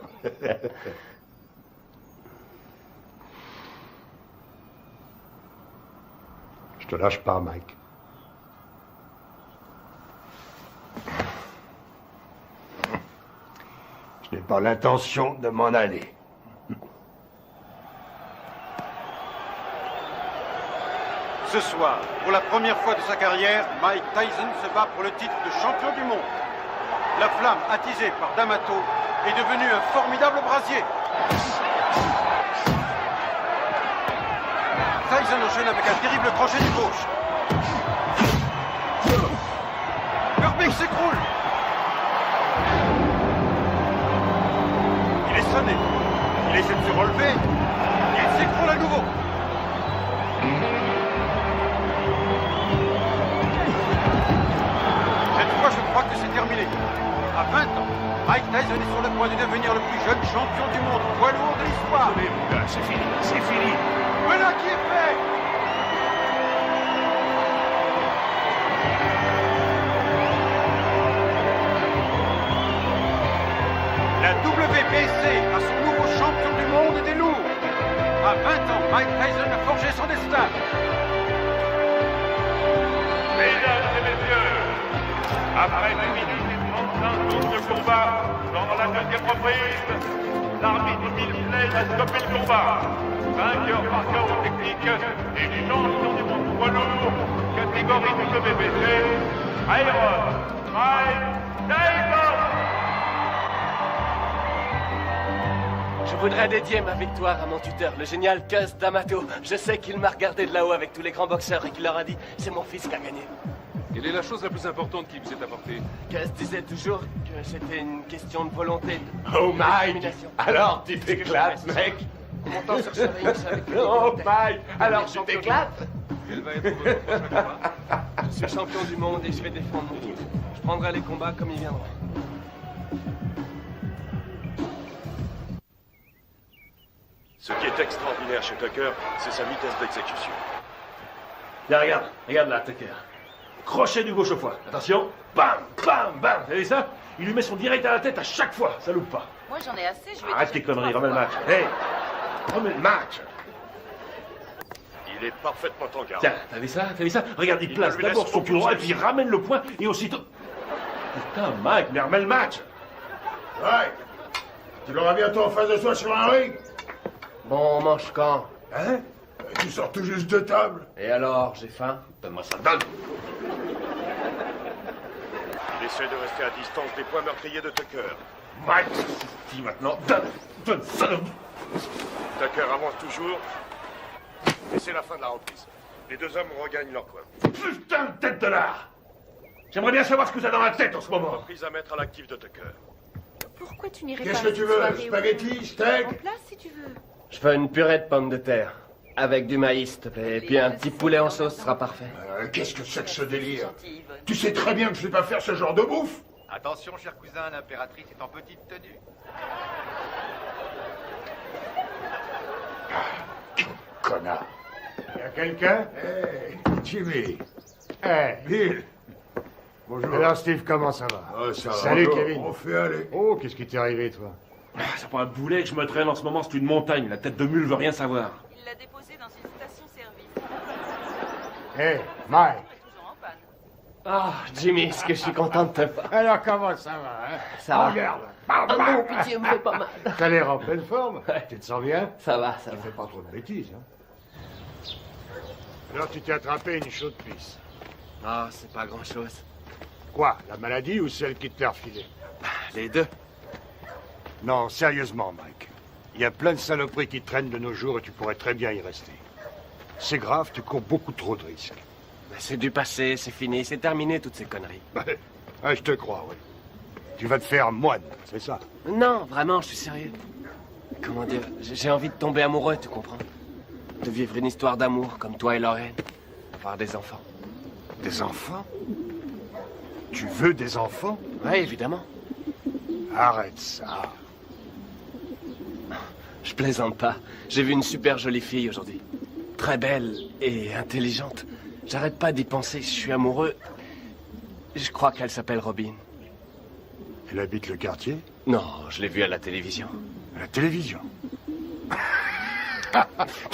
Je te lâche pas, Mike. Je n'ai pas l'intention de m'en aller. Ce soir, pour la première fois de sa carrière, Mike Tyson se bat pour le titre de champion du monde. La flamme attisée par D'Amato est devenue un formidable brasier. Tyson enchaîne avec un terrible crochet du gauche. Herbig s'écroule. Il est sonné. Il essaie de se relever. Il s'écroule à nouveau. Cette fois, je crois que c'est terminé. À 20 ans, Mike Tyson est sur le point de devenir le plus jeune champion du monde poids lourd de l'histoire. Allez, mon gars, c'est fini, c'est fini. Voilà qui est fait. La WBC a son nouveau champion du monde des lourds. À 20 ans, Mike Tyson a forgé son destin. Mesdames et messieurs, après 2 minutes et 35 secondes de combat, dans la deuxième reprise, l'arbitre Bill Slade a stoppé le combat. Vainqueur par chaos technique et champion du monde poids lourd, catégorie WBC, Iron Mike Tyson. Je voudrais dédier ma victoire à mon tuteur, le génial Cus D'Amato. Je sais qu'il m'a regardé de là-haut avec tous les grands boxeurs et qu'il leur a dit « C'est mon fils qui a gagné ». Quelle est la chose la plus importante qui vous est apportée? Cus disait toujours que c'était une question de volonté. Oh, Mike! Alors, tu t'éclates, mec? Montant sur ce ring, je savais que... Oh, Mike! Alors, tu t'éclates? Quel va être votre prochain combat? Je suis champion du monde et je vais défendre mon titre. Je prendrai les combats comme ils viendront. Ce qui est extraordinaire chez Tucker, c'est sa vitesse d'exécution. Là, regarde là, Tucker. Crochet du gauche au foie. Attention. Bam, bam, bam. Vous avez ça? Il lui met son direct à la tête à chaque fois. Ça loupe pas. Moi, j'en ai assez. Je vais Arrête tes conneries, remets le match. Hey, remets le match. Il est parfaitement en garde. Tiens, t'as vu ça? Regarde, il place d'abord son pied droit et puis il ramène le poing et aussitôt... Putain, Mike, mais remets le match. Ouais. Tu l'auras bientôt en face de toi sur un ring. Bon, on mange quand? Hein? Tu sors tout juste de table. Et alors, j'ai faim? Donne-moi ça, donne. Il essaie de rester à distance des points meurtriers de Tucker. Mike, dis maintenant, donne ça. Tucker avance toujours. Et c'est la fin de la reprise. Les deux hommes regagnent leur coin. Putain de tête de lard. J'aimerais bien savoir ce que t'as dans la tête en ce moment. Reprise à mettre à l'actif de Tucker. Pourquoi tu n'irais pas... Qu'est-ce que tu veux? Spaghetti, steak? En place, si tu veux. Je veux une purée de pommes de terre. Avec du maïs, s'il te plaît. Et puis un petit poulet en sauce sera parfait. Qu'est-ce que c'est que ce délire? Tu sais très bien que je sais pas faire ce genre de bouffe. Attention, cher cousin, l'impératrice est en petite tenue. Connard. Y'a quelqu'un? Hey, Jimmy. Hey, Bill. Bonjour. Alors, Steve, comment ça va? Ça va. Salut, Bonjour. Kevin. On fait aller. Oh, qu'est-ce qui t'est arrivé, toi? C'est pas un boulet que je me traîne en ce moment, c'est une montagne. La tête de mule veut rien savoir. Il l'a déposé dans une station-service. Hey, Mike. Ah, Jimmy, est-ce que je suis content de te voir? Alors, comment ça va, hein? Ça va. Regarde. Ah non, pitié, me fait pas mal. T'as l'air en pleine forme. Tu te sens bien? Ça va, ça Tu va. fais pas trop de bêtises, hein? Alors, tu t'es attrapé une chaude pisse. Ah, c'est pas grand-chose. Quoi? La maladie ou celle qui te l'a refilée? Les deux. Non, sérieusement, Mike. Il y a plein de saloperies qui traînent de nos jours et tu pourrais très bien y rester. C'est grave, tu cours beaucoup trop de risques. C'est du passé, c'est fini, c'est terminé toutes ces conneries. Je te crois, oui. Tu vas te faire moine, c'est ça? Non, vraiment, je suis sérieux. Comment dire, j'ai envie de tomber amoureux, tu comprends? De vivre une histoire d'amour comme toi et Lorraine. Avoir des enfants. Des enfants? Tu veux des enfants? Oui, évidemment. Arrête ça. Je plaisante pas. J'ai vu une super jolie fille aujourd'hui. Très belle et intelligente. J'arrête pas d'y penser, je suis amoureux. Je crois qu'elle s'appelle Robin. Elle habite le quartier? Non, je l'ai vue à la télévision. À la télévision?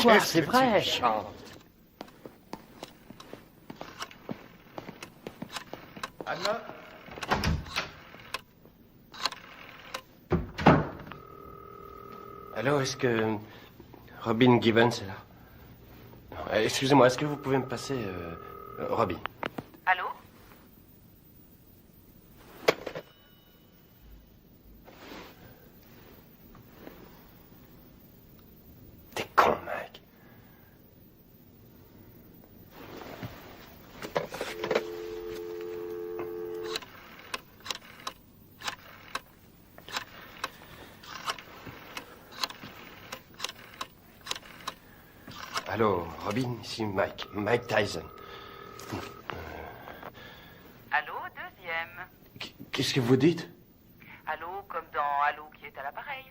Quoi, c'est vrai? Anna? Allô, est-ce que Robin Gibbons est là? Excusez-moi, est-ce que vous pouvez me passer Robin? Allô? T'es con, mec. Allô, Robin, ici Mike Tyson. Allô, deuxième. Qu'est-ce que vous dites? Allô, comme dans Allô qui est à l'appareil.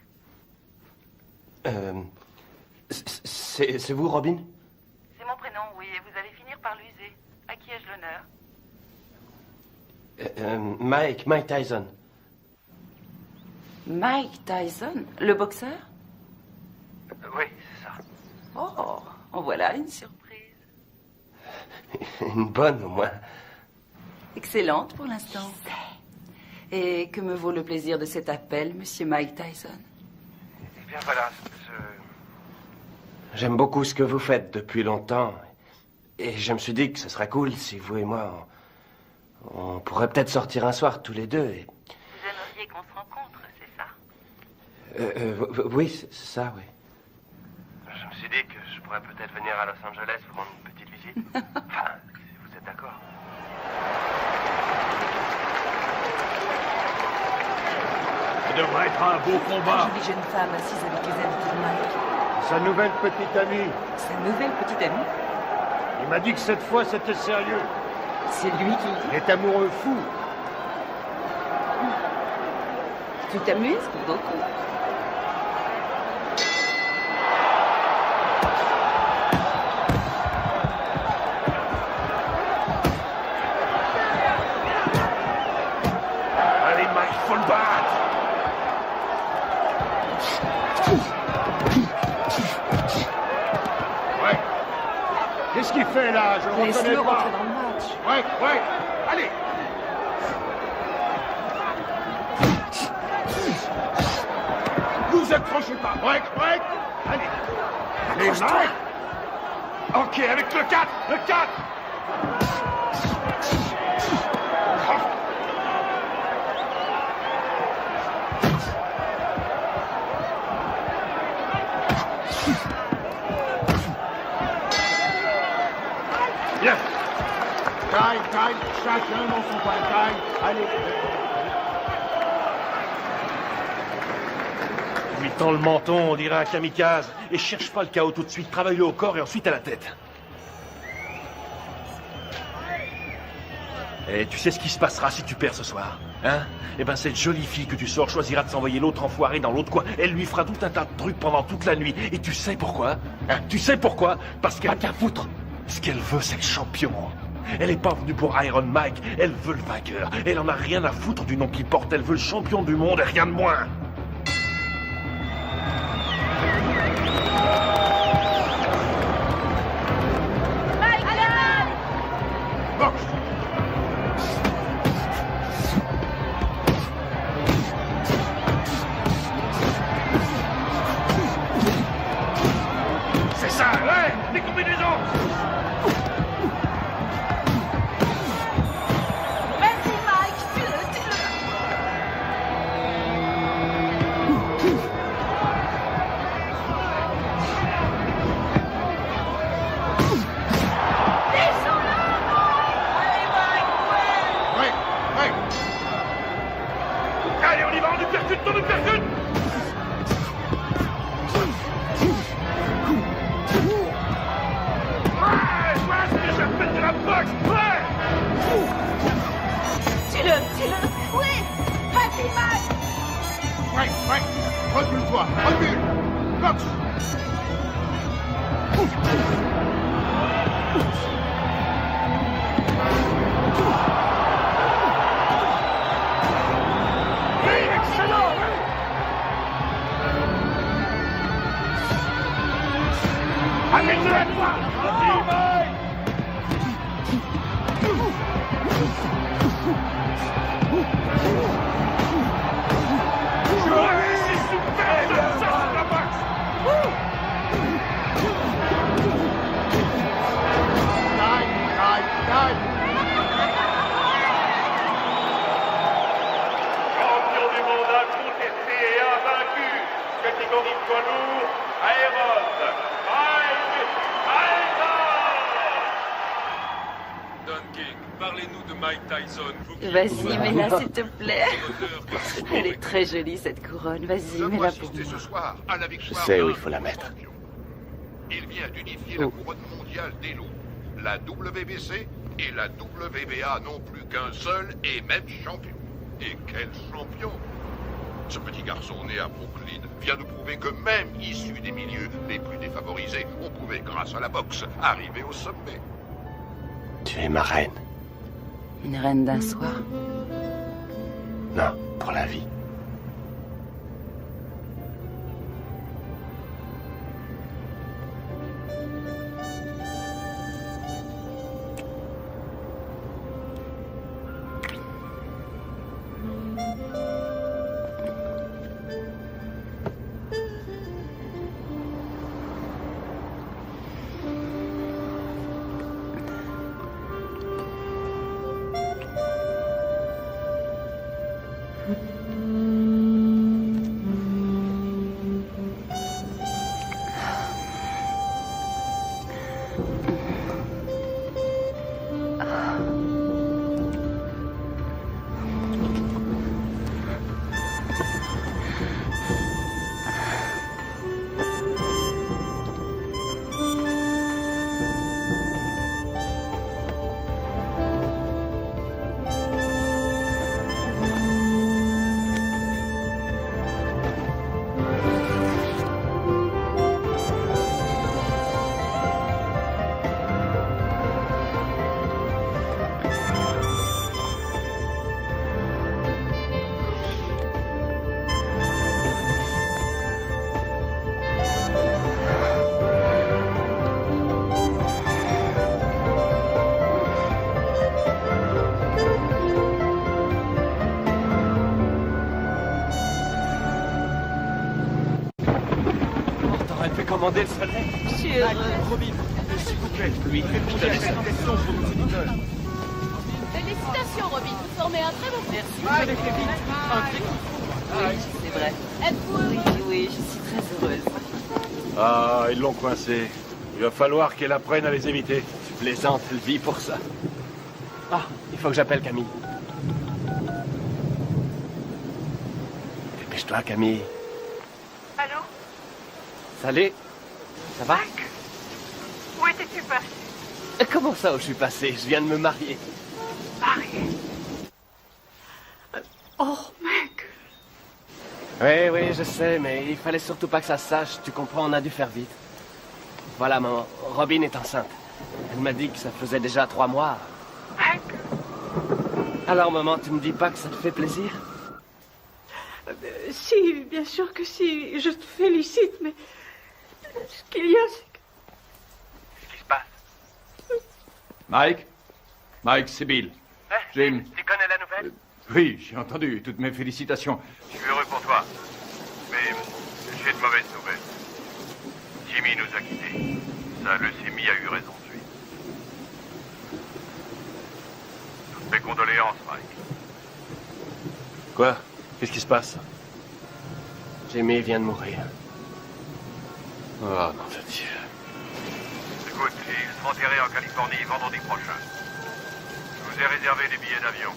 C'est vous, Robin? C'est mon prénom, oui, et vous allez finir par l'user. À qui ai-je l'honneur? Mike Tyson. Mike Tyson, le boxeur? Oui, c'est ça. Oh, en voilà une surprise. Une bonne, au moins. Excellente pour l'instant. Et que me vaut le plaisir de cet appel, monsieur Mike Tyson? Eh bien, voilà, J'aime beaucoup ce que vous faites depuis longtemps. Et je me suis dit que ce serait cool si vous et moi, on pourrait peut-être sortir un soir tous les deux. Et... Vous aimeriez qu'on se rencontre, c'est ça? Oui, c'est ça, oui. Je me suis dit que je pourrais peut-être venir à Los Angeles vous rendre une petite visite. Enfin, si vous êtes d'accord. Ça devrait être un beau combat. Une jeune femme assise avec les invités de Mike. Sa nouvelle petite amie. Sa nouvelle petite amie? Il m'a dit que cette fois c'était sérieux. C'est lui qui le dit? Il est amoureux fou. Tu t'amuses beaucoup? Allez, Mike, faut le battre. Ouais. Qu'est-ce qu'il fait là? Je le reconnais Laisse-le pas. rentrer dans le match. Ouais. Allez. Vous accrochez pas. Ouais. Allez. Allez, Accroche-toi. Mike. Ok, avec le 4. Le 4. Bien. Taille. Chacun dans son coin. Taille. Allez. Lui tend le menton, on dirait un kamikaze. Et cherche pas le chaos tout de suite. Travaille-le au corps et ensuite à la tête. Et tu sais ce qui se passera si tu perds ce soir, hein? Eh ben cette jolie fille que tu sors choisira de s'envoyer l'autre enfoiré dans l'autre coin. Elle lui fera tout un tas de trucs pendant toute la nuit. Et tu sais pourquoi? Hein? Tu sais pourquoi? Parce qu'elle... Pas qu'à foutre. Ce qu'elle veut, c'est le champion. Elle est pas venue pour Iron Mike. Elle veut le vainqueur. Elle en a rien à foutre du nom qu'il porte. Elle veut le champion du monde et rien de moins. C'est ça, ouais, les combinaisons. Vas-y, Mike, tue-le. Ouais. Allez, on y va, on nous percute. Ouais, c'est ce que j'appelle de la boxe, ouais. Tue-le. Oui, vas-y, Mike. Mike, Mike, recule-toi, recule. Cox. Excellent! Amène-le à toi! Champion du monde incontesté et invaincu, catégorie poids lourd, Aéron, Mike Tyson! Don King, parlez-nous de Mike Tyson. Vas-y, mets-la s'il te plaît. Elle est très jolie cette couronne. Vas-y, mets-la pour moi. ce soir à la victoire. Je sais où il faut la mettre. Il vient d'unifier la couronne mondiale des loups. La WBC et la WBA n'ont plus qu'un seul et même champion. Et quel champion! Ce petit garçon né à Brooklyn vient de prouver que même issu des milieux les plus défavorisés, on pouvait, grâce à la boxe, arriver au sommet. Tu es ma reine. Une reine d'un soir. Non, pour la vie. Commander le soleil. Je suis heureuse. Robin, s'il vous plaît, lui, faites-nous la destination pour nos auditeurs. Félicitations, Robin. Vous formez un très bon groupe. Merci. Vous avez fait vite. Un très bon. Oui, c'est vrai. Êtes-vous heureux? Oui, je suis très heureuse. Ah, ils l'ont coincé. Il va falloir qu'elle apprenne à les éviter. Tu plaisantes, elle vit pour ça. Ah, il faut que j'appelle Camille. Dépêche-toi, Camille. Allô? Salut. Ça va? Mike? Où étais-tu passé? Comment ça où je suis passé? Je viens de me marier. Marié? Oh, Mike! Oui, je sais, mais il fallait surtout pas que ça se sache. Tu comprends, on a dû faire vite. Voilà, maman. Robin est enceinte. Elle m'a dit que ça faisait déjà 3 mois. Mike? Alors, maman, tu me dis pas que ça te fait plaisir? Si, bien sûr que si. Je te félicite, mais ce qu'il y a, c'est que... Qu'est-ce qui se passe? Mike? Mike, c'est Bill. Jim. Tu connais la nouvelle? Oui, j'ai entendu. Toutes mes félicitations. Je suis heureux pour toi. Mais j'ai de mauvaises nouvelles. Jimmy nous a quittés. Sa leucémie a eu raison de lui. Toutes mes condoléances, Mike. Quoi? Qu'est-ce qui se passe? Jimmy vient de mourir. Oh, non, de Dieu. Écoute, il sera enterré en Californie vendredi prochain. Je vous ai réservé des billets d'avion.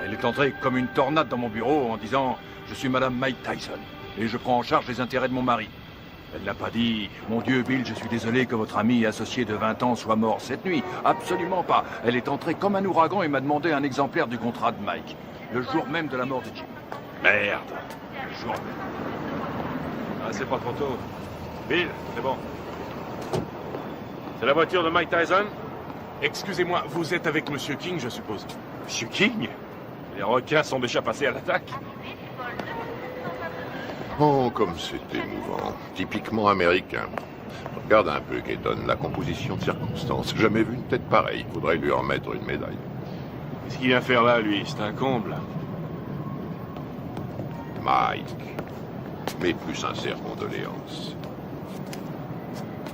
Elle est entrée comme une tornade dans mon bureau en disant « Je suis Madame Mike Tyson et je prends en charge les intérêts de mon mari. » Elle n'a pas dit « Mon Dieu, Bill, je suis désolé que votre ami et associé de 20 ans soit mort cette nuit. » Absolument pas. Elle est entrée comme un ouragan et m'a demandé un exemplaire du contrat de Mike. Le jour même de la mort de Jim. Merde. Le jour même. Ah, c'est pas trop tôt. Bill, c'est bon. C'est la voiture de Mike Tyson? Excusez-moi, vous êtes avec Monsieur King, je suppose? Monsieur King? Les requins sont déjà passés à l'attaque. Oh, comme c'est émouvant. Typiquement américain. Regarde un peu, Keaton, la composition de circonstances. Jamais vu une tête pareille. Faudrait lui en mettre une médaille. Qu'est-ce qu'il vient faire là, lui? C'est un comble. Mike. Mes plus sincères condoléances.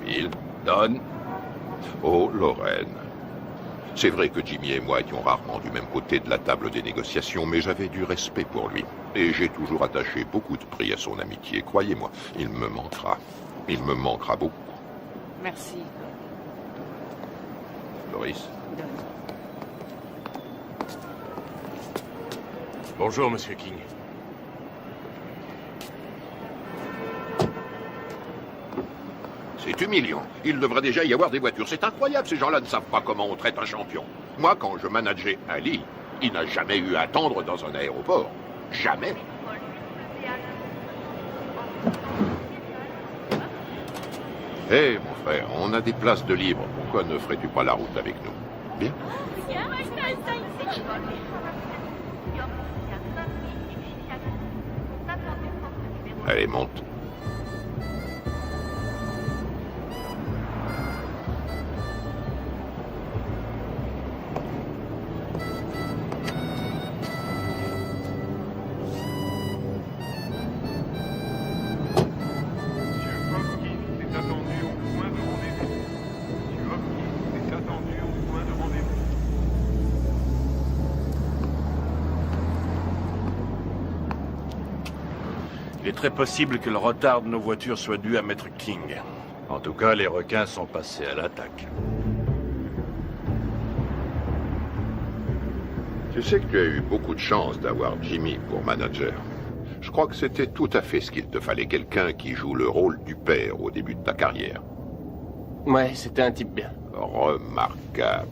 Bill. Don. Oh, Lorraine. C'est vrai que Jimmy et moi étions rarement du même côté de la table des négociations, mais j'avais du respect pour lui. Et j'ai toujours attaché beaucoup de prix à son amitié. Croyez-moi, il me manquera. Il me manquera beaucoup. Merci. Doris. Bonjour, Monsieur King. C'est humiliant. Il devrait déjà y avoir des voitures. C'est incroyable, ces gens-là ne savent pas comment on traite un champion. Moi, quand je manageais Ali, il n'a jamais eu à attendre dans un aéroport. Jamais. Hé, mon frère, on a des places de libre. Pourquoi ne ferais-tu pas la route avec nous? Bien. Allez, monte. Il est très possible que le retard de nos voitures soit dû à Maître King. En tout cas, les requins sont passés à l'attaque. Tu sais que tu as eu beaucoup de chance d'avoir Jimmy pour manager. Je crois que c'était tout à fait ce qu'il te fallait, quelqu'un qui joue le rôle du père au début de ta carrière. Ouais, c'était un type bien. Remarquable.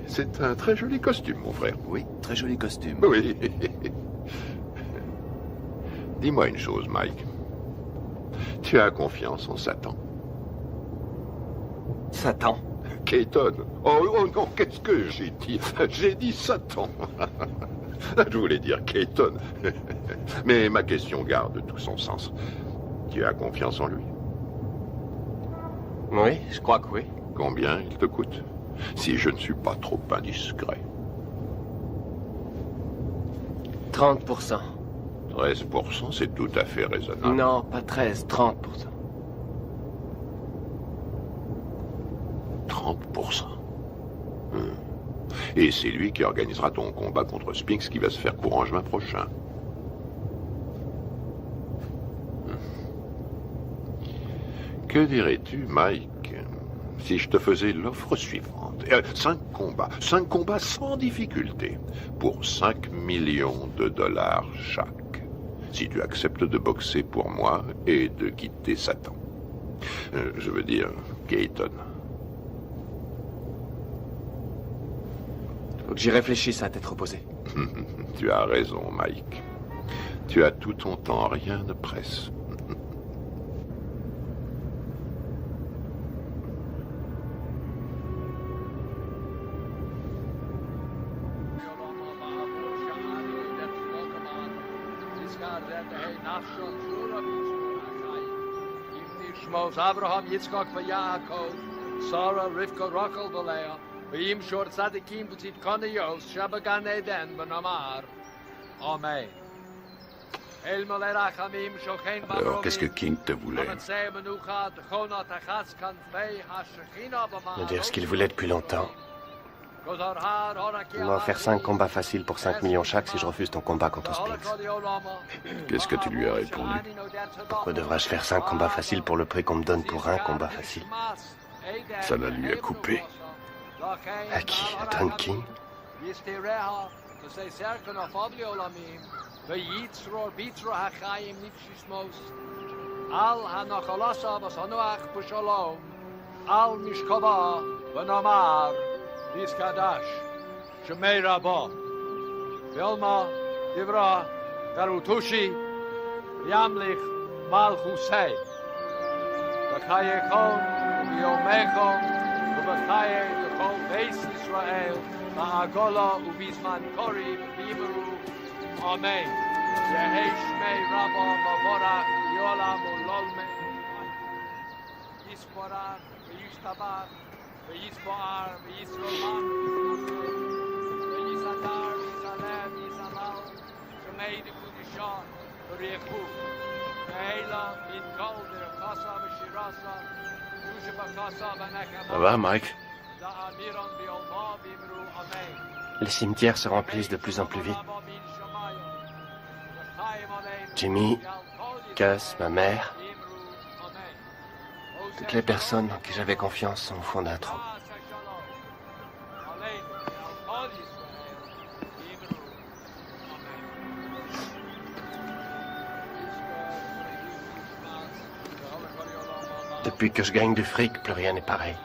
C'est un très joli costume, mon frère. Oui, très joli costume. Oui. Dis-moi une chose, Mike. Tu as confiance en Satan? Satan? Keaton. Oh non, qu'est-ce que j'ai dit? J'ai dit Satan. Je voulais dire Keaton. Mais ma question garde tout son sens. Tu as confiance en lui? Oui, je crois que oui. Combien il te coûte? Si je ne suis pas trop indiscret. 30%. 13%, c'est tout à fait raisonnable. Non, pas 13, 30%. 30%. Et c'est lui qui organisera ton combat contre Spinks qui va se faire courant juin prochain. Que dirais-tu, Mike, si je te faisais l'offre suivante? 5 combats sans difficulté, pour 5 millions de dollars chaque. Si tu acceptes de boxer pour moi et de quitter Satan. Je veux dire, Keaton. Faut que j'y réfléchisse à tête reposée. Tu as raison, Mike. Tu as tout ton temps, rien ne presse. Abraham, Yitzchak, Yaakov, Sarah, Rivka, Rachel, Leah, V'im shor tzadikim b'tzit kaniyos, shabagan eden b'namar. Amen. Alors, qu'est-ce que King te voulait? Me dire ce qu'il voulait depuis longtemps. Il m'a offert 5 combats faciles pour 5 millions chaque si je refuse ton combat contre Spinks. Qu'est-ce que tu lui as répondu? Pourquoi devrais-je faire 5 combats faciles pour le prix qu'on me donne pour un combat facile? Ça la lui a coupé. À qui? À Don King? Say Serkan of Obliolamim, the Yitzror Bitra Hachayim Nipshishmos, Al Hanachalasa Basanuach Pushalom, Al Mishkaba, Vanamar, Diskadash, Shemei Rabba, Vilma, Divra, Garutushi, Yamlich, Malchusei, Bakayekon, Biomechon, Ubachaye, the whole base Israel. Ma'agola ubizman kori b'bimeru. Amen. Yehi shmei Rabba Mavorach Yolam Ulolme. Yisporach v'yishtabach v'yisboar v'yisrolam v'yisadar v'yizalem v'yizalal shmei d'kudishah v'richu v'heila min kol v'rekasa v'shirasa v'yusha b'kasa v'nekama. Ça va, Mike? Les cimetières se remplissent de plus en plus vite. Jimmy, Gus, ma mère, toutes les personnes en qui j'avais confiance sont au fond d'un trou. Depuis que je gagne du fric, plus rien n'est pareil.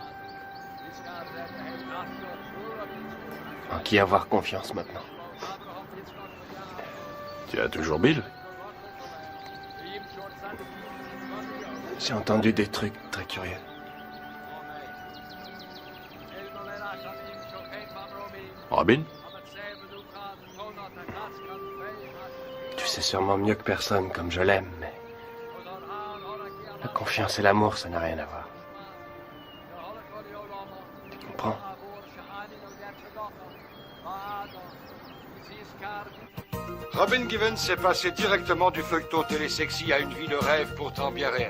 En qui avoir confiance maintenant? Tu as toujours Bill? J'ai entendu des trucs très curieux. Robin? Tu sais sûrement mieux que personne comme je l'aime, mais la confiance et l'amour, ça n'a rien à voir. Tu comprends? Robin Givens s'est passée directement du feuilleton télésexy à une vie de rêve pourtant bien réelle.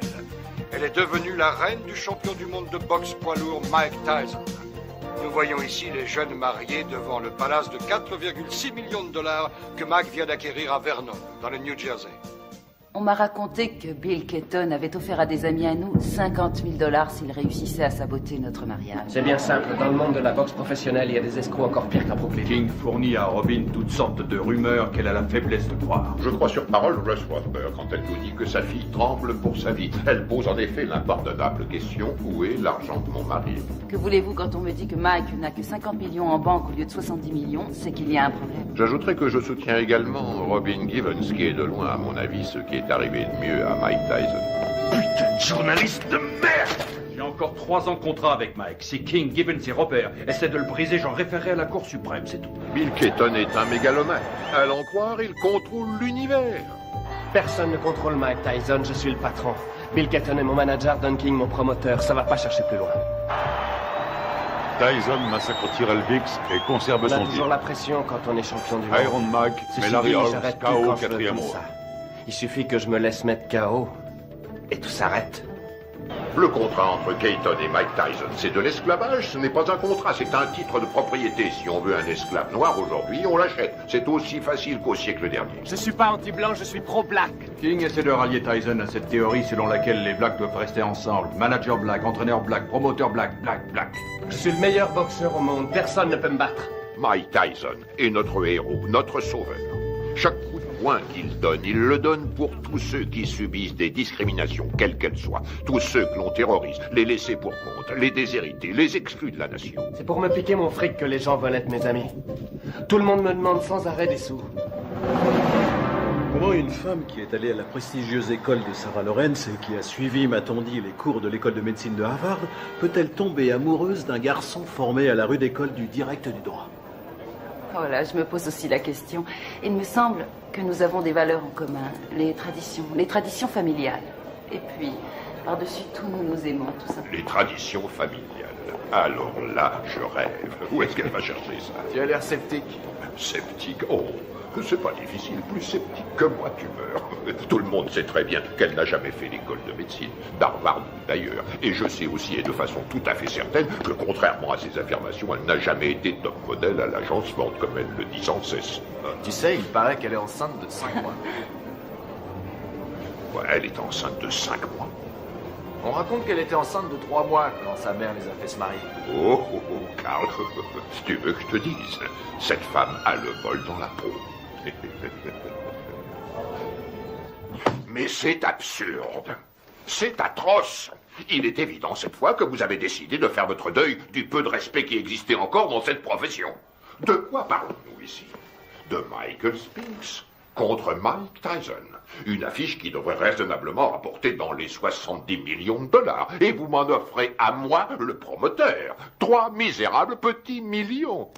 Elle est devenue la reine du champion du monde de boxe poids lourd Mike Tyson. Nous voyons ici les jeunes mariés devant le palace de 4,6 millions de dollars que Mike vient d'acquérir à Vernon, dans le New Jersey. On m'a raconté que Bill Keaton avait offert à des amis à nous 50 000 $ s'ils réussissaient à saboter notre mariage. C'est bien simple. Dans le monde de la boxe professionnelle, il y a des escrocs encore pires qu'à Brooklyn. King fournit à Robin toutes sortes de rumeurs qu'elle a la faiblesse de croire. Je crois sur parole Russ Rothberg quand elle nous dit que sa fille tremble pour sa vie. Elle pose en effet l'impardonnable question: où est l'argent de mon mari? Que voulez-vous quand on me dit que Mike n'a que 50 millions en banque au lieu de 70 millions? C'est qu'il y a un problème. J'ajouterai que je soutiens également Robin Givens, qui est de loin, à mon avis, ce qui est arrivé de mieux à Mike Tyson. Putain de journaliste de merde! J'ai encore 3 ans de contrat avec Mike. Si King, Gibbons et Robert essaient de le briser, j'en référerai à la Cour suprême, c'est tout. Bill Keaton est un mégalomane. À l'en croire, il contrôle l'univers. Personne ne contrôle Mike Tyson, je suis le patron. Bill Keaton est mon manager, Don King mon promoteur. Ça va pas chercher plus loin. Tyson massacre Tyrell Biggs et conserve on a son toujours titre. la pression quand on est champion du monde. Iron Mike, Ceci mais Larry dit, Holmes, j'arrête plus KO quand je veux 4e comme round. ça. Il suffit que je me laisse mettre KO et tout s'arrête. Le contrat entre Keaton et Mike Tyson, c'est de l'esclavage, ce n'est pas un contrat, c'est un titre de propriété. Si on veut un esclave noir aujourd'hui, on l'achète. C'est aussi facile qu'au siècle dernier. Je suis pas anti-blanc, je suis pro-black. King essaie de rallier Tyson à cette théorie selon laquelle les blacks doivent rester ensemble. Manager black, entraîneur black, promoteur black, black. Je suis le meilleur boxeur au monde, personne ne peut me battre. Mike Tyson est notre héros, notre sauveur. Chaque coup de poing qu'il donne, il le donne pour tous ceux qui subissent des discriminations, quelles qu'elles soient. Tous ceux que l'on terrorise, les laissés pour compte, les déshérités, les exclus de la nation. C'est pour me piquer mon fric que les gens veulent être mes amis. Tout le monde me demande sans arrêt des sous. Comment une femme qui est allée à la prestigieuse école de Sarah Lawrence et qui a suivi, m'a-t-on dit, les cours de l'école de médecine de Harvard, peut-elle tomber amoureuse d'un garçon formé à la rude école du direct du droit? Voilà, je me pose aussi la question. Il me semble que nous avons des valeurs en commun, les traditions familiales. Et puis, par-dessus tout, nous nous aimons, tout simplement. Les traditions familiales. Alors là, je rêve. Où est-ce qu'elle va chercher ça? Tu as l'air sceptique. Sceptique? Oh, c'est pas difficile. Plus sceptique que moi, tu meurs. Tout le monde sait très bien qu'elle n'a jamais fait l'école de médecine, d'Harvard d'ailleurs. Et je sais aussi, et de façon tout à fait certaine, que contrairement à ses affirmations, elle n'a jamais été top modèle à l'agence Ford, comme elle le dit sans cesse. Tu sais, il paraît qu'elle est enceinte de 5 mois. Ouais, elle est enceinte de 5 mois. On raconte qu'elle était enceinte de 3 mois quand sa mère les a fait se marier. Oh, oh, oh, Karl, si tu veux que je te dise, cette femme a le bol dans la peau. Mais c'est absurde. C'est atroce. Il est évident cette fois que vous avez décidé de faire votre deuil du peu de respect qui existait encore dans cette profession. De quoi parlons-nous ici? De Michael Spinks contre Mike Tyson. Une affiche qui devrait raisonnablement rapporter dans les 70 millions de dollars. Et vous m'en offrez à moi, le promoteur, 3 misérables petits millions.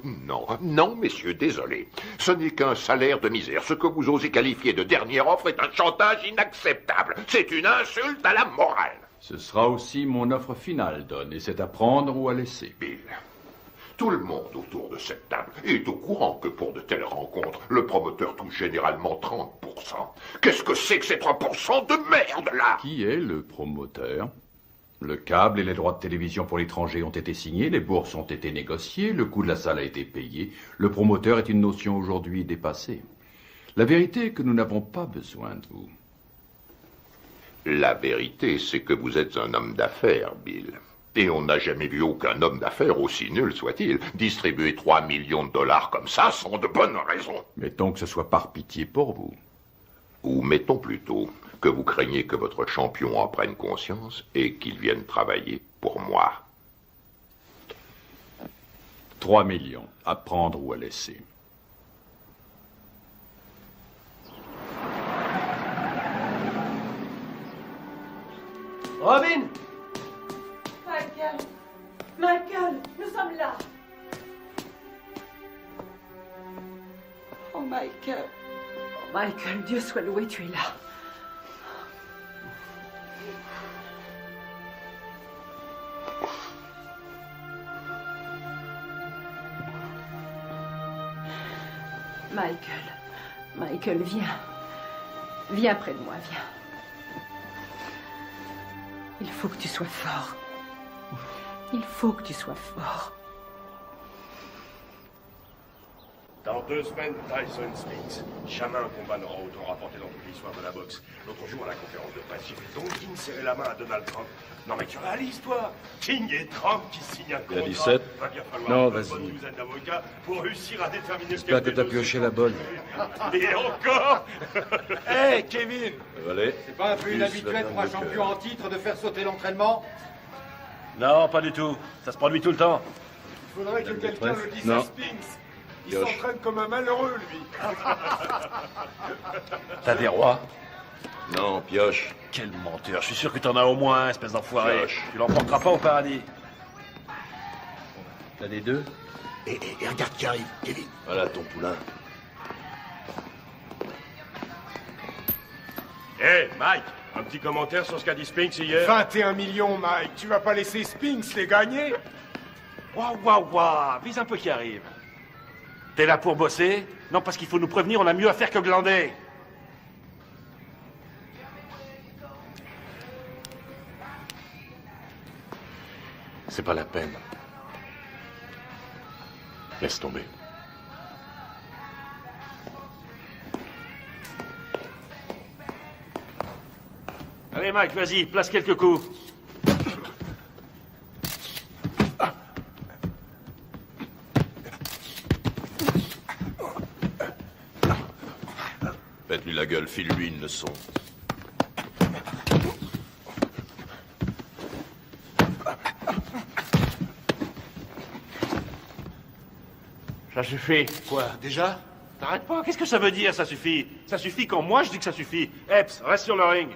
Non, non, messieurs, désolé. Ce n'est qu'un salaire de misère. Ce que vous osez qualifier de dernière offre est un chantage inacceptable. C'est une insulte à la morale. Ce sera aussi mon offre finale, Don, et c'est à prendre ou à laisser. Bill, tout le monde autour de cette table est au courant que pour de telles rencontres, le promoteur touche généralement 30%. Qu'est-ce que c'est que ces 3% de merde, là? Qui est le promoteur? Le câble et les droits de télévision pour l'étranger ont été signés, les bourses ont été négociées, le coût de la salle a été payé. Le promoteur est une notion aujourd'hui dépassée. La vérité est que nous n'avons pas besoin de vous. La vérité, c'est que vous êtes un homme d'affaires, Bill. Et on n'a jamais vu aucun homme d'affaires, aussi nul soit-il, distribuer 3 millions de dollars comme ça sans de bonnes raisons. Mettons que ce soit par pitié pour vous. Ou mettons plutôt que vous craignez que votre champion en prenne conscience et qu'il vienne travailler pour moi. 3 millions, à prendre ou à laisser. Robin! Michael, Michael, nous sommes là. Oh, Michael. Oh, Michael, Dieu soit loué, tu es là. Michael, viens. Viens près de moi, viens. Il faut que tu sois fort. Il faut que tu sois fort. Dans 2 semaines, Tyson Spinks. Jamais un combat n'aura autant rapporté dans toute l'histoire de la boxe. L'autre jour, à la conférence de presse, j'ai vu Don King serrer la main à Donald Trump. Non mais tu réalises, toi? King et Trump qui signent un contrat. Il y a 17. Va bien falloir Non, une bonne vas-y. douzaine d'avocats pour réussir à déterminer ce J'espère que t'as pioché la bonne. Et encore. Hé, Kevin! Allez. C'est pas un peu inhabituel pour un champion en titre de faire sauter l'entraînement? Non, pas du tout. Ça se produit tout le temps. Il faudrait que quelqu'un le dise Non. à Spinks. Il Pioche. s'entraîne comme un malheureux, lui. T'as des rois? Non, pioche. Quel menteur. Je suis sûr que t'en as au moins un, espèce d'enfoiré. Pioche. Tu l'emporteras pas au paradis. T'as des deux? Et regarde qui arrive, Kevin. Voilà ton poulain. Hé, Mike, un petit commentaire sur ce qu'a dit Spinks hier? 21 millions, Mike. Tu vas pas laisser Spinks les gagner? Waouh, vise un peu qui arrive. T'es là pour bosser? Non, parce qu'il faut nous prévenir, on a mieux à faire que glander. C'est pas la peine. Laisse tomber. Allez, Mike, vas-y, place quelques coups. Pète-lui la gueule, file-lui une leçon. Ça suffit. Quoi, déjà? T'arrêtes pas, qu'est-ce que ça veut dire, ça suffit? Ça suffit quand moi je dis que ça suffit. Epps, reste sur le ring.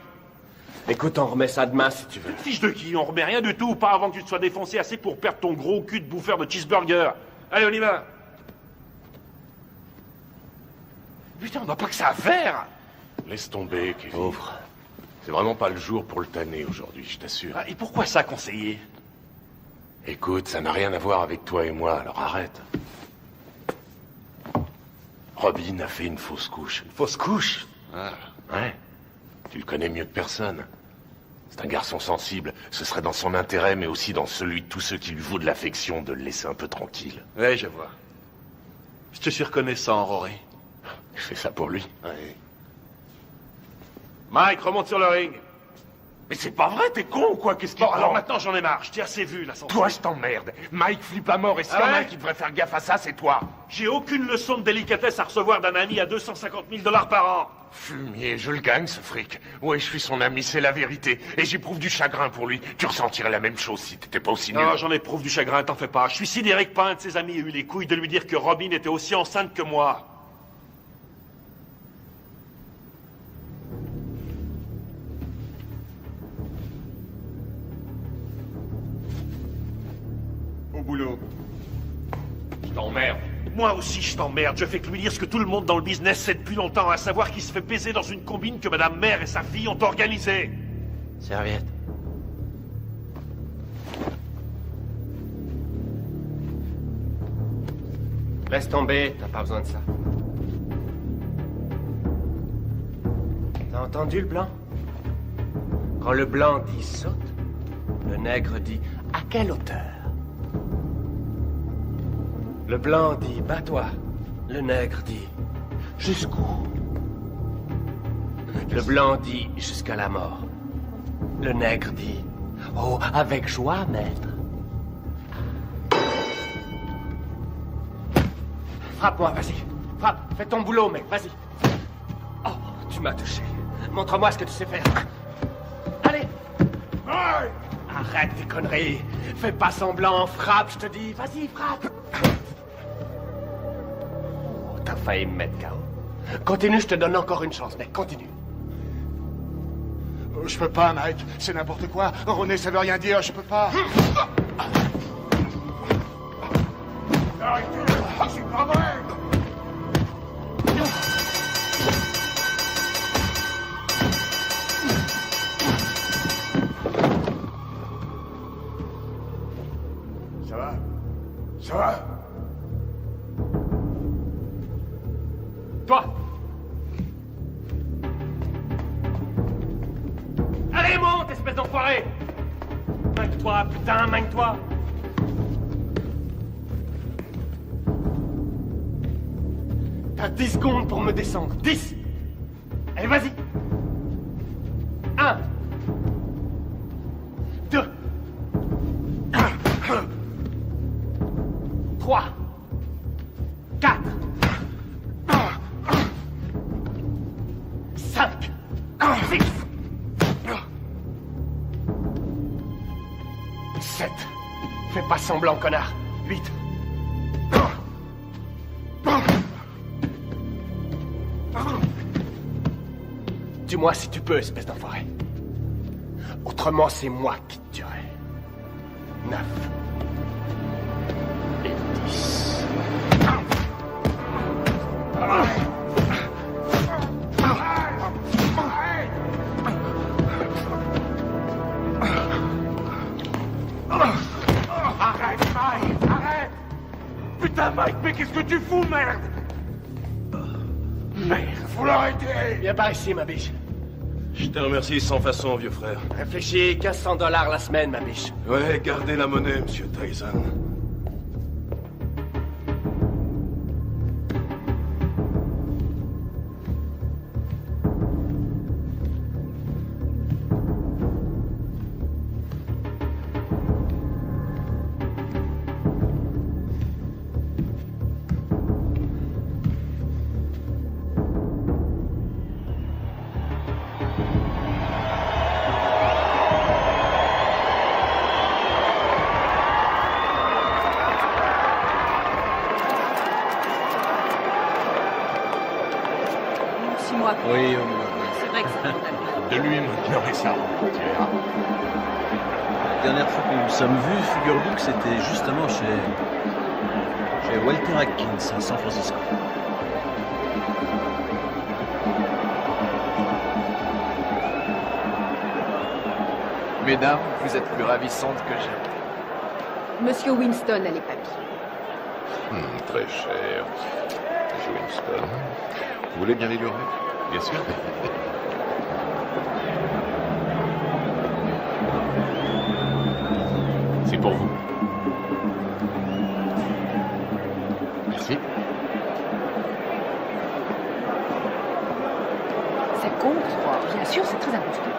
Écoute, on remet ça demain si tu veux. Fiche de qui? On remet rien du tout, pas avant que tu te sois défoncé assez pour perdre ton gros cul de bouffeur de cheeseburger. Allez, on y va. Putain, on n'a pas que ça à faire. Laisse tomber, Kevin. Pauvre. C'est vraiment pas le jour pour le tanner aujourd'hui, je t'assure. Ah, et pourquoi ça, conseiller? Écoute, ça n'a rien à voir avec toi et moi, alors arrête. Robin a fait une fausse couche. Une fausse couche? Ah, ouais. Tu le connais mieux que personne. C'est un garçon sensible. Ce serait dans son intérêt, mais aussi dans celui de tous ceux qui lui vaut de l'affection, de le laisser un peu tranquille. Ouais, je vois. Je te suis reconnaissant, Rory. Je fais ça pour lui. Ouais. Mike, remonte sur le ring. Mais c'est pas vrai, t'es con ou quoi? Qu'est-ce qu'il Bon, prend? alors maintenant j'en ai marre, je t'ai assez vu là. Toi, je t'emmerde. Mike flippe à mort et s'il y en a un qui devrait faire gaffe à ça, c'est toi. J'ai aucune leçon de délicatesse à recevoir d'un ami à 250 000 $ par an. Fumier, je le gagne ce fric. Ouais, je suis son ami, c'est la vérité. Et j'éprouve du chagrin pour lui. Tu ressentirais la même chose si t'étais pas aussi nul. Non, j'en éprouve du chagrin, t'en fais pas. Je suis sidéré que pas un de ses amis ait eu les couilles de lui dire que Robin était aussi enceinte que moi. Au boulot. Je t'emmerde. Moi aussi, je t'emmerde. Je fais que lui dire ce que tout le monde dans le business sait depuis longtemps, à savoir qu'il se fait baiser dans une combine que Madame Mère et sa fille ont organisée. Serviette. Laisse tomber, t'as pas besoin de ça. T'as entendu le blanc? Quand le blanc dit saute, le nègre dit à quelle hauteur? Le blanc dit bats-toi, le nègre dit jusqu'où? Le blanc dit jusqu'à la mort. Le nègre dit oh, avec joie, maître. Frappe-moi, vas-y. Frappe, fais ton boulot, mec, vas-y. Oh, tu m'as touché. Montre-moi ce que tu sais faire. Allez. Arrête tes conneries. Fais pas semblant, frappe, je te dis. Vas-y, frappe. Oh, t'as failli me mettre KO. Continue, je te donne encore une chance, mec, continue. Je peux pas, Mike. C'est n'importe quoi. René, ça veut rien dire. Je peux pas. Arrêtez, c'est pas vrai. Ça va? Ça va? Toi! Allez, monte, espèce d'enfoiré! Magne-toi, putain, magne-toi! T'as 10 secondes pour me descendre. 10! Allez, vas-y! 1 2 3 4 5 6 7 Fais pas semblant, connard. 8 Dis-moi si tu peux, espèce d'enfoiré. Autrement, c'est moi qui te tuerai. 9 et 10. Arrête, Mike, arrête. Putain, Mike, mais qu'est-ce que tu fous, merde? Merde, faut l'arrêter. Viens par ici, ma biche. Je te remercie sans façon, vieux frère. Réfléchis, 1500 $ la semaine, ma biche. Ouais, gardez la monnaie, monsieur Tyson. Oui, c'est vrai que c'est De lui maintenant, et ça. La dernière fois que nous nous sommes vus, figure-vous que c'était justement chez Walter Atkins à San Francisco. Mesdames, vous êtes plus ravissantes que jamais. Monsieur Winston a les papiers. Très cher. Monsieur Winston. Vous voulez bien les lui remettre? Bien sûr. C'est pour vous. Merci. Ça compte? Bien sûr, c'est très important.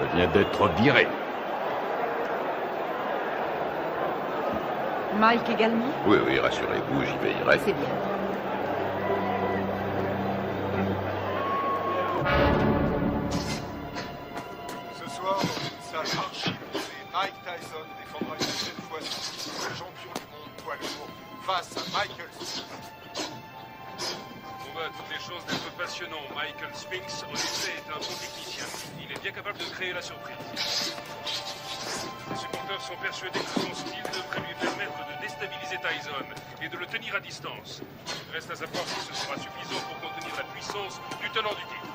Je viens d'être viré. Mike également? Oui, oui, rassurez-vous, j'y veillerai. C'est bien. Ce soir, dans une salle archi-bondée, Mike Tyson défendra une deuxième fois son titre de champion du monde poids lourd face à Michael Spinks. On voit à toutes les chances d'être passionnant. Michael Spinks, en effet, est un bon technicien. Il est bien capable de créer la surprise. Les supporters sont persuadés que son style devrait lui permettre de déstabiliser Tyson et de le tenir à distance. Reste à savoir si ce sera suffisant pour contenir la puissance du tenant du titre.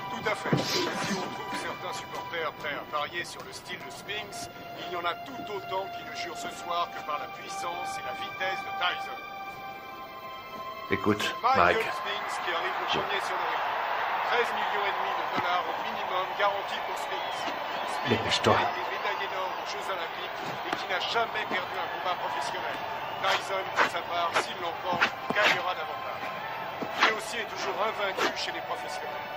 Tout à fait. Si on trouve certains supporters prêts à parier sur le style de Spinks, il y en a tout autant qui ne jurent ce soir que par la puissance et la vitesse de Tyson. Écoute, Michael Mike. Spinks qui arrive le premier sur le ring. 13,5 millions de dollars au minimum garantis pour Spinks. Dépêche-toi. Spinks a été médaillé d'or aux Jeux Olympiques et qui n'a jamais perdu un combat professionnel. Tyson, pour sa part, s'il l'emporte, gagnera davantage. Lui aussi est toujours invaincu chez les professionnels.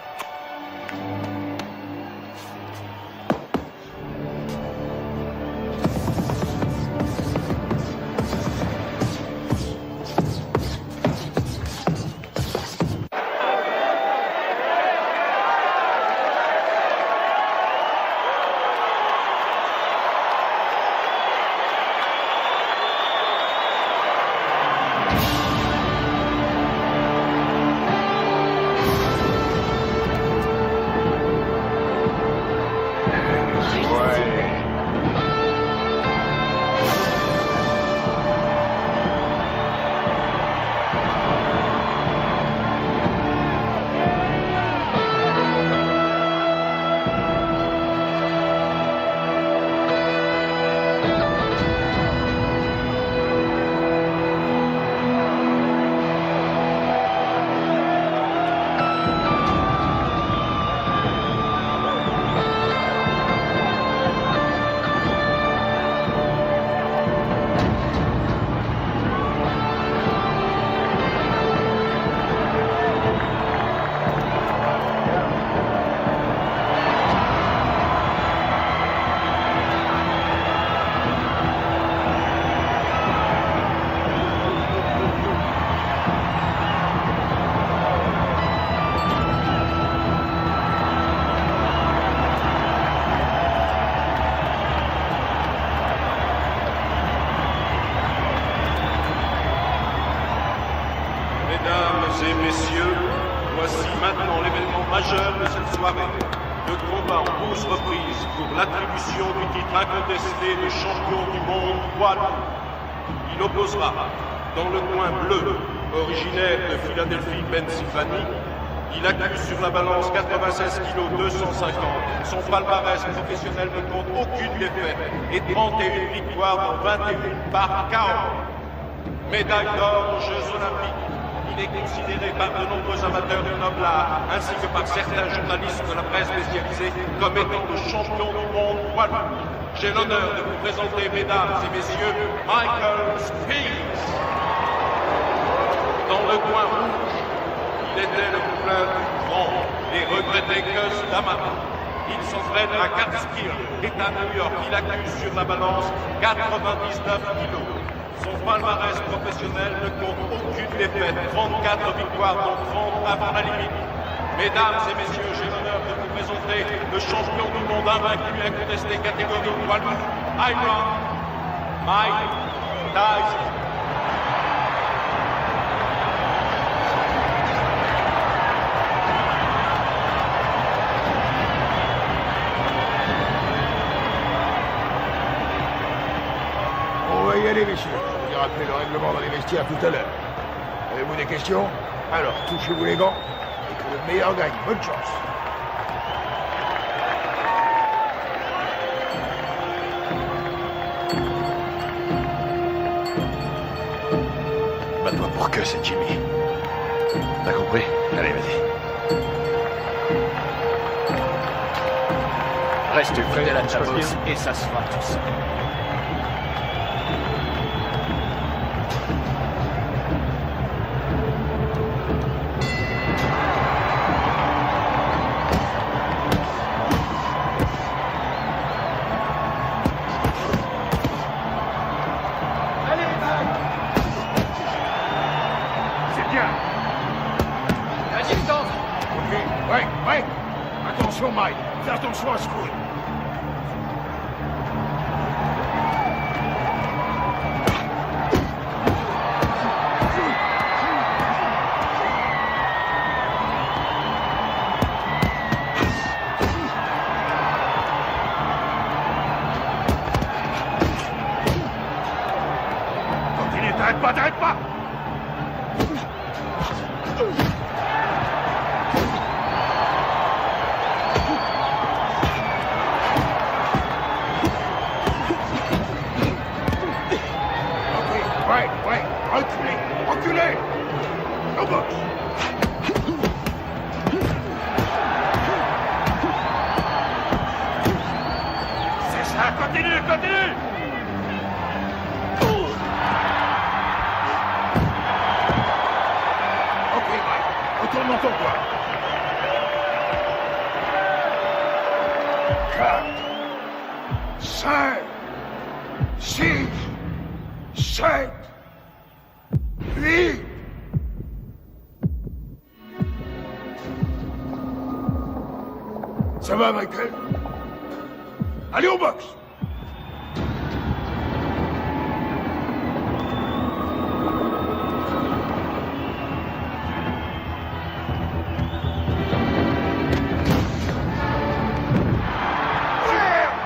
Mesdames et messieurs, voici maintenant l'événement majeur de cette soirée. Le combat en 12 reprises pour l'attribution du titre incontesté de champion du monde poids lourd. Il opposera, dans le coin bleu, originaire de Philadelphie, Pennsylvanie, il accuse sur la balance 96 kg 250. Son palmarès professionnel ne compte aucune défaite et 31 victoires dans 21 par KO. Médaille d'or aux Jeux Olympiques. Il est considéré par de nombreux amateurs du noble art, ainsi que par certains journalistes de la presse spécialisée, comme étant le champion du monde poids lourd. J'ai l'honneur de vous présenter, mesdames et messieurs, Michael Spinks. Dans le coin rouge, il était le poulain du grand et regretté Cus d'Amato. Il s'entraîne à Catskill, État New York. Il accuse sur la balance 99 kilos. Son palmarès professionnel ne compte aucune défaite, 34 victoires dont 30 avant la limite. Mesdames et messieurs, j'ai l'honneur de vous présenter le champion du monde invaincu incontesté catégorie poids lourd, Iron Mike Tyson. On va y aller, messieurs. Je vous ai rappelé le règlement dans les vestiaires tout à l'heure. Avez-vous des questions? Alors, touchez-vous les gants et que le meilleur gagne. Bonne chance. Bat-toi pour que c'est Jimmy. T'as compris? Allez, vas-y. Reste fidèle à ta boxe et ça se fera tout seul. Attention, Mike. Fais attention à ce coup. Continue, t'arrêtes pas, t'arrêtes pas! Ouais, reculez, reculez. Au box. C'est ça, continue, continue! Ok, Mike, retourne dans ton coin. 4, 5, 6, 7, 8. Ça va, Michael? Allez au box!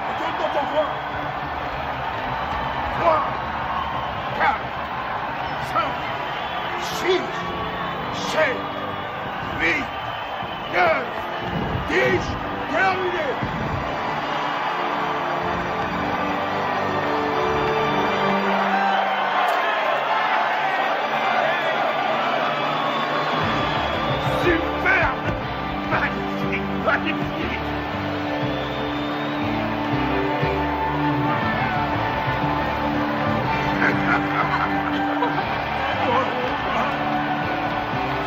Retourne dans ton coin! 3, 4, 5, 6, 7, 8, 9, 10, terminé! Superbe! Magnifique! Magnifique!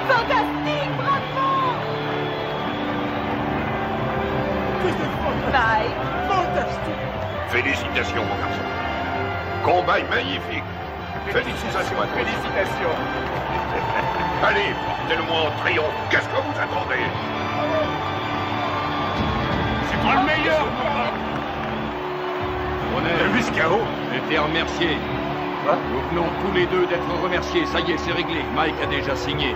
Fantastique, bravo! Mike, fantastique! Félicitations, mon garçon. Combat magnifique. Félicitations à toi. Félicitations. Allez, portez-le-moi en triomphe. Qu'est-ce que vous attendez? C'est toi le meilleur! On a vu ce chaos. Été remercié. Nous venons tous les deux d'être remerciés. Ça y est, c'est réglé. Mike a déjà signé.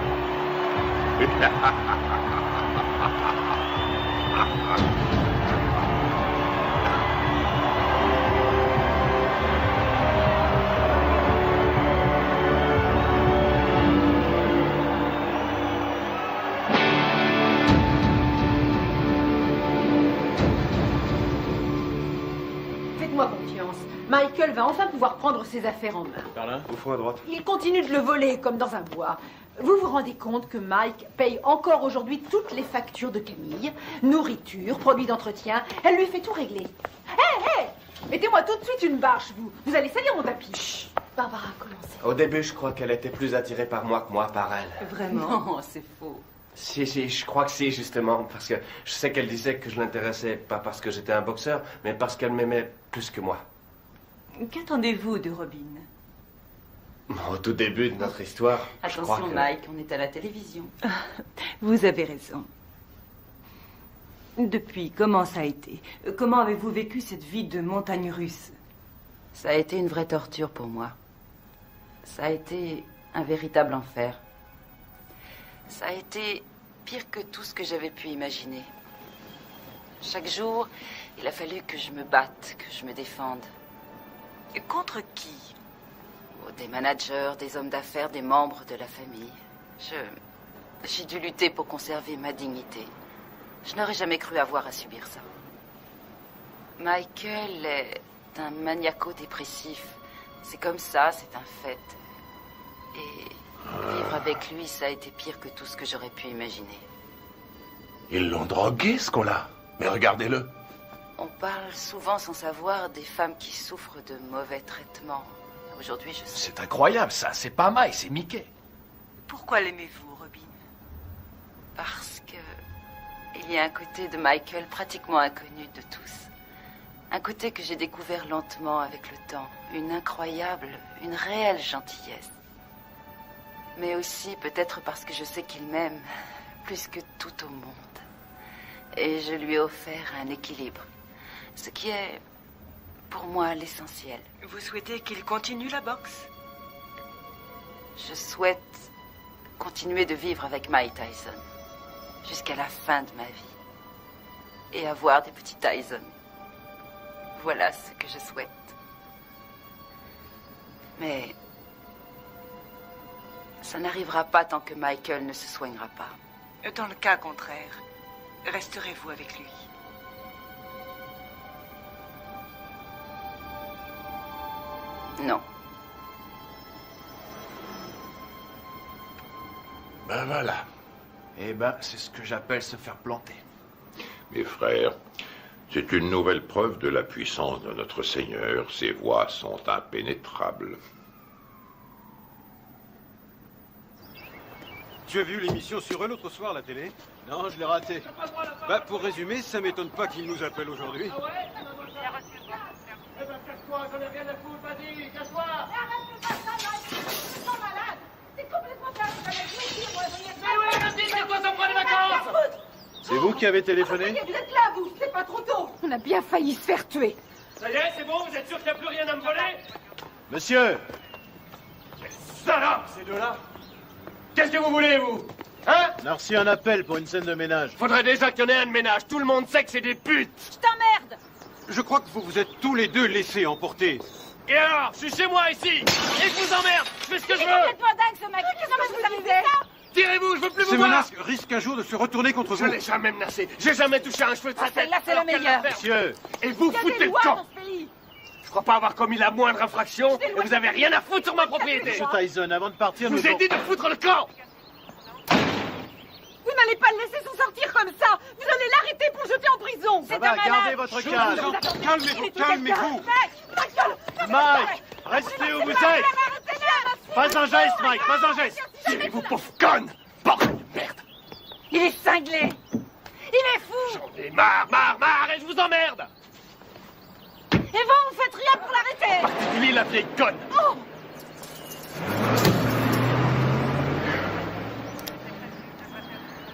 Faites-moi confiance. Michael va enfin pouvoir prendre ses affaires en main. Par là, au fond à droite. Il continue de le voler comme dans un bois. Vous vous rendez compte que Mike paye encore aujourd'hui toutes les factures de Camille, nourriture, produits d'entretien. Elle lui fait tout régler. Hé, mettez-moi tout de suite une bâche, vous. Vous allez salir mon tapis. Chut. Barbara, commencez. Au début, je crois qu'elle était plus attirée par moi que moi par elle. Vraiment? Non, c'est faux. Si, je crois que si, justement, parce que je sais qu'elle disait que je l'intéressais pas parce que j'étais un boxeur, mais parce qu'elle m'aimait plus que moi. Qu'attendez-vous de Robin? Au tout début de notre histoire, je crois Attention, que... Mike, on est à la télévision. Vous avez raison. Depuis, comment ça a été? Comment avez-vous vécu cette vie de montagne russe? Ça a été une vraie torture pour moi. Ça a été un véritable enfer. Ça a été pire que tout ce que j'avais pu imaginer. Chaque jour, il a fallu que je me batte, que je me défende. Et contre qui? Oh, des managers, des hommes d'affaires, des membres de la famille. J'ai dû lutter pour conserver ma dignité. Je n'aurais jamais cru avoir à subir ça. Michael est un maniaco-dépressif. C'est comme ça, c'est un fait. Et vivre avec lui, ça a été pire que tout ce que j'aurais pu imaginer. Ils l'ont drogué, ce con-là. Mais regardez-le. On parle souvent sans savoir des femmes qui souffrent de mauvais traitements. Aujourd'hui, je sais. C'est incroyable, ça. C'est pas Mike, c'est Mickey. Pourquoi l'aimez-vous, Robin? Parce que il y a un côté de Michael pratiquement inconnu de tous. Un côté que j'ai découvert lentement avec le temps. Une incroyable, une réelle gentillesse. Mais aussi peut-être parce que je sais qu'il m'aime plus que tout au monde. Et je lui ai offert un équilibre. Ce qui est, pour moi, l'essentiel. Vous souhaitez qu'il continue la boxe? Je souhaite continuer de vivre avec Mike Tyson jusqu'à la fin de ma vie. Et avoir des petits Tyson. Voilà ce que je souhaite. Mais ça n'arrivera pas tant que Michael ne se soignera pas. Dans le cas contraire, resterez-vous avec lui? Non. Ben voilà. Eh ben, c'est ce que j'appelle se faire planter. Mes frères, c'est une nouvelle preuve de la puissance de notre Seigneur. Ses voies sont impénétrables. Tu as vu l'émission sur eux l'autre soir à la télé? Non, je l'ai raté. Bah, pour résumer, ça m'étonne pas qu'ils nous appellent aujourd'hui. Eh ben, casse-toi, j'en ai rien à foutre, vas-y, casse-toi! C'est complètement C'est vous qui avez téléphoné? Vous êtes là, vous! C'est pas trop tôt! On a bien failli se faire tuer! Ça y est, c'est bon, vous êtes sûr qu'il n'y a plus rien à me voler? Monsieur! Quelle salope, ces deux-là! Qu'est-ce que vous voulez, vous? Hein? On a reçu un appel pour une scène de ménage. Faudrait déjà qu'il y en ait un de ménage. Tout le monde sait que c'est des putes! Je t'emmerde! Je crois que vous vous êtes tous les deux laissés emporter. Et alors? Je suis chez moi, ici! Et je vous emmerde! Je fais ce que je veux! C'est complètement dingue, ce mec! Qu'est-ce que vous avez fait ça? Tirez-vous, je veux plus vous Ces voir! menaces risquent un jour de se retourner contre vous. Je l'ai jamais menacé. J'ai jamais touché un cheveu de sa tête. Celle-là, c'est la meilleure. Monsieur! Et vous Il y a foutez des le lois camp! dans ce pays! Je crois pas avoir commis la moindre infraction et vous avez rien à foutre sur ma propriété! Monsieur Tyson, avant de partir, Je vous ai dit de foutre le camp! Vous n'allez pas le laisser s'en sortir comme ça! Vous allez l'arrêter pour le jeter en prison! Ça va, gardez votre calme! Calmez-vous, calmez-vous! Mike! Restez où vous êtes! Pas un geste, Mike, pas un geste! Tirez-vous, pauvre conne! Bordel de merde! Il est cinglé! Il est fou! J'en ai marre, et je vous emmerde! Et vous faites rien pour l'arrêter! En particulier la vieille conne! Oh!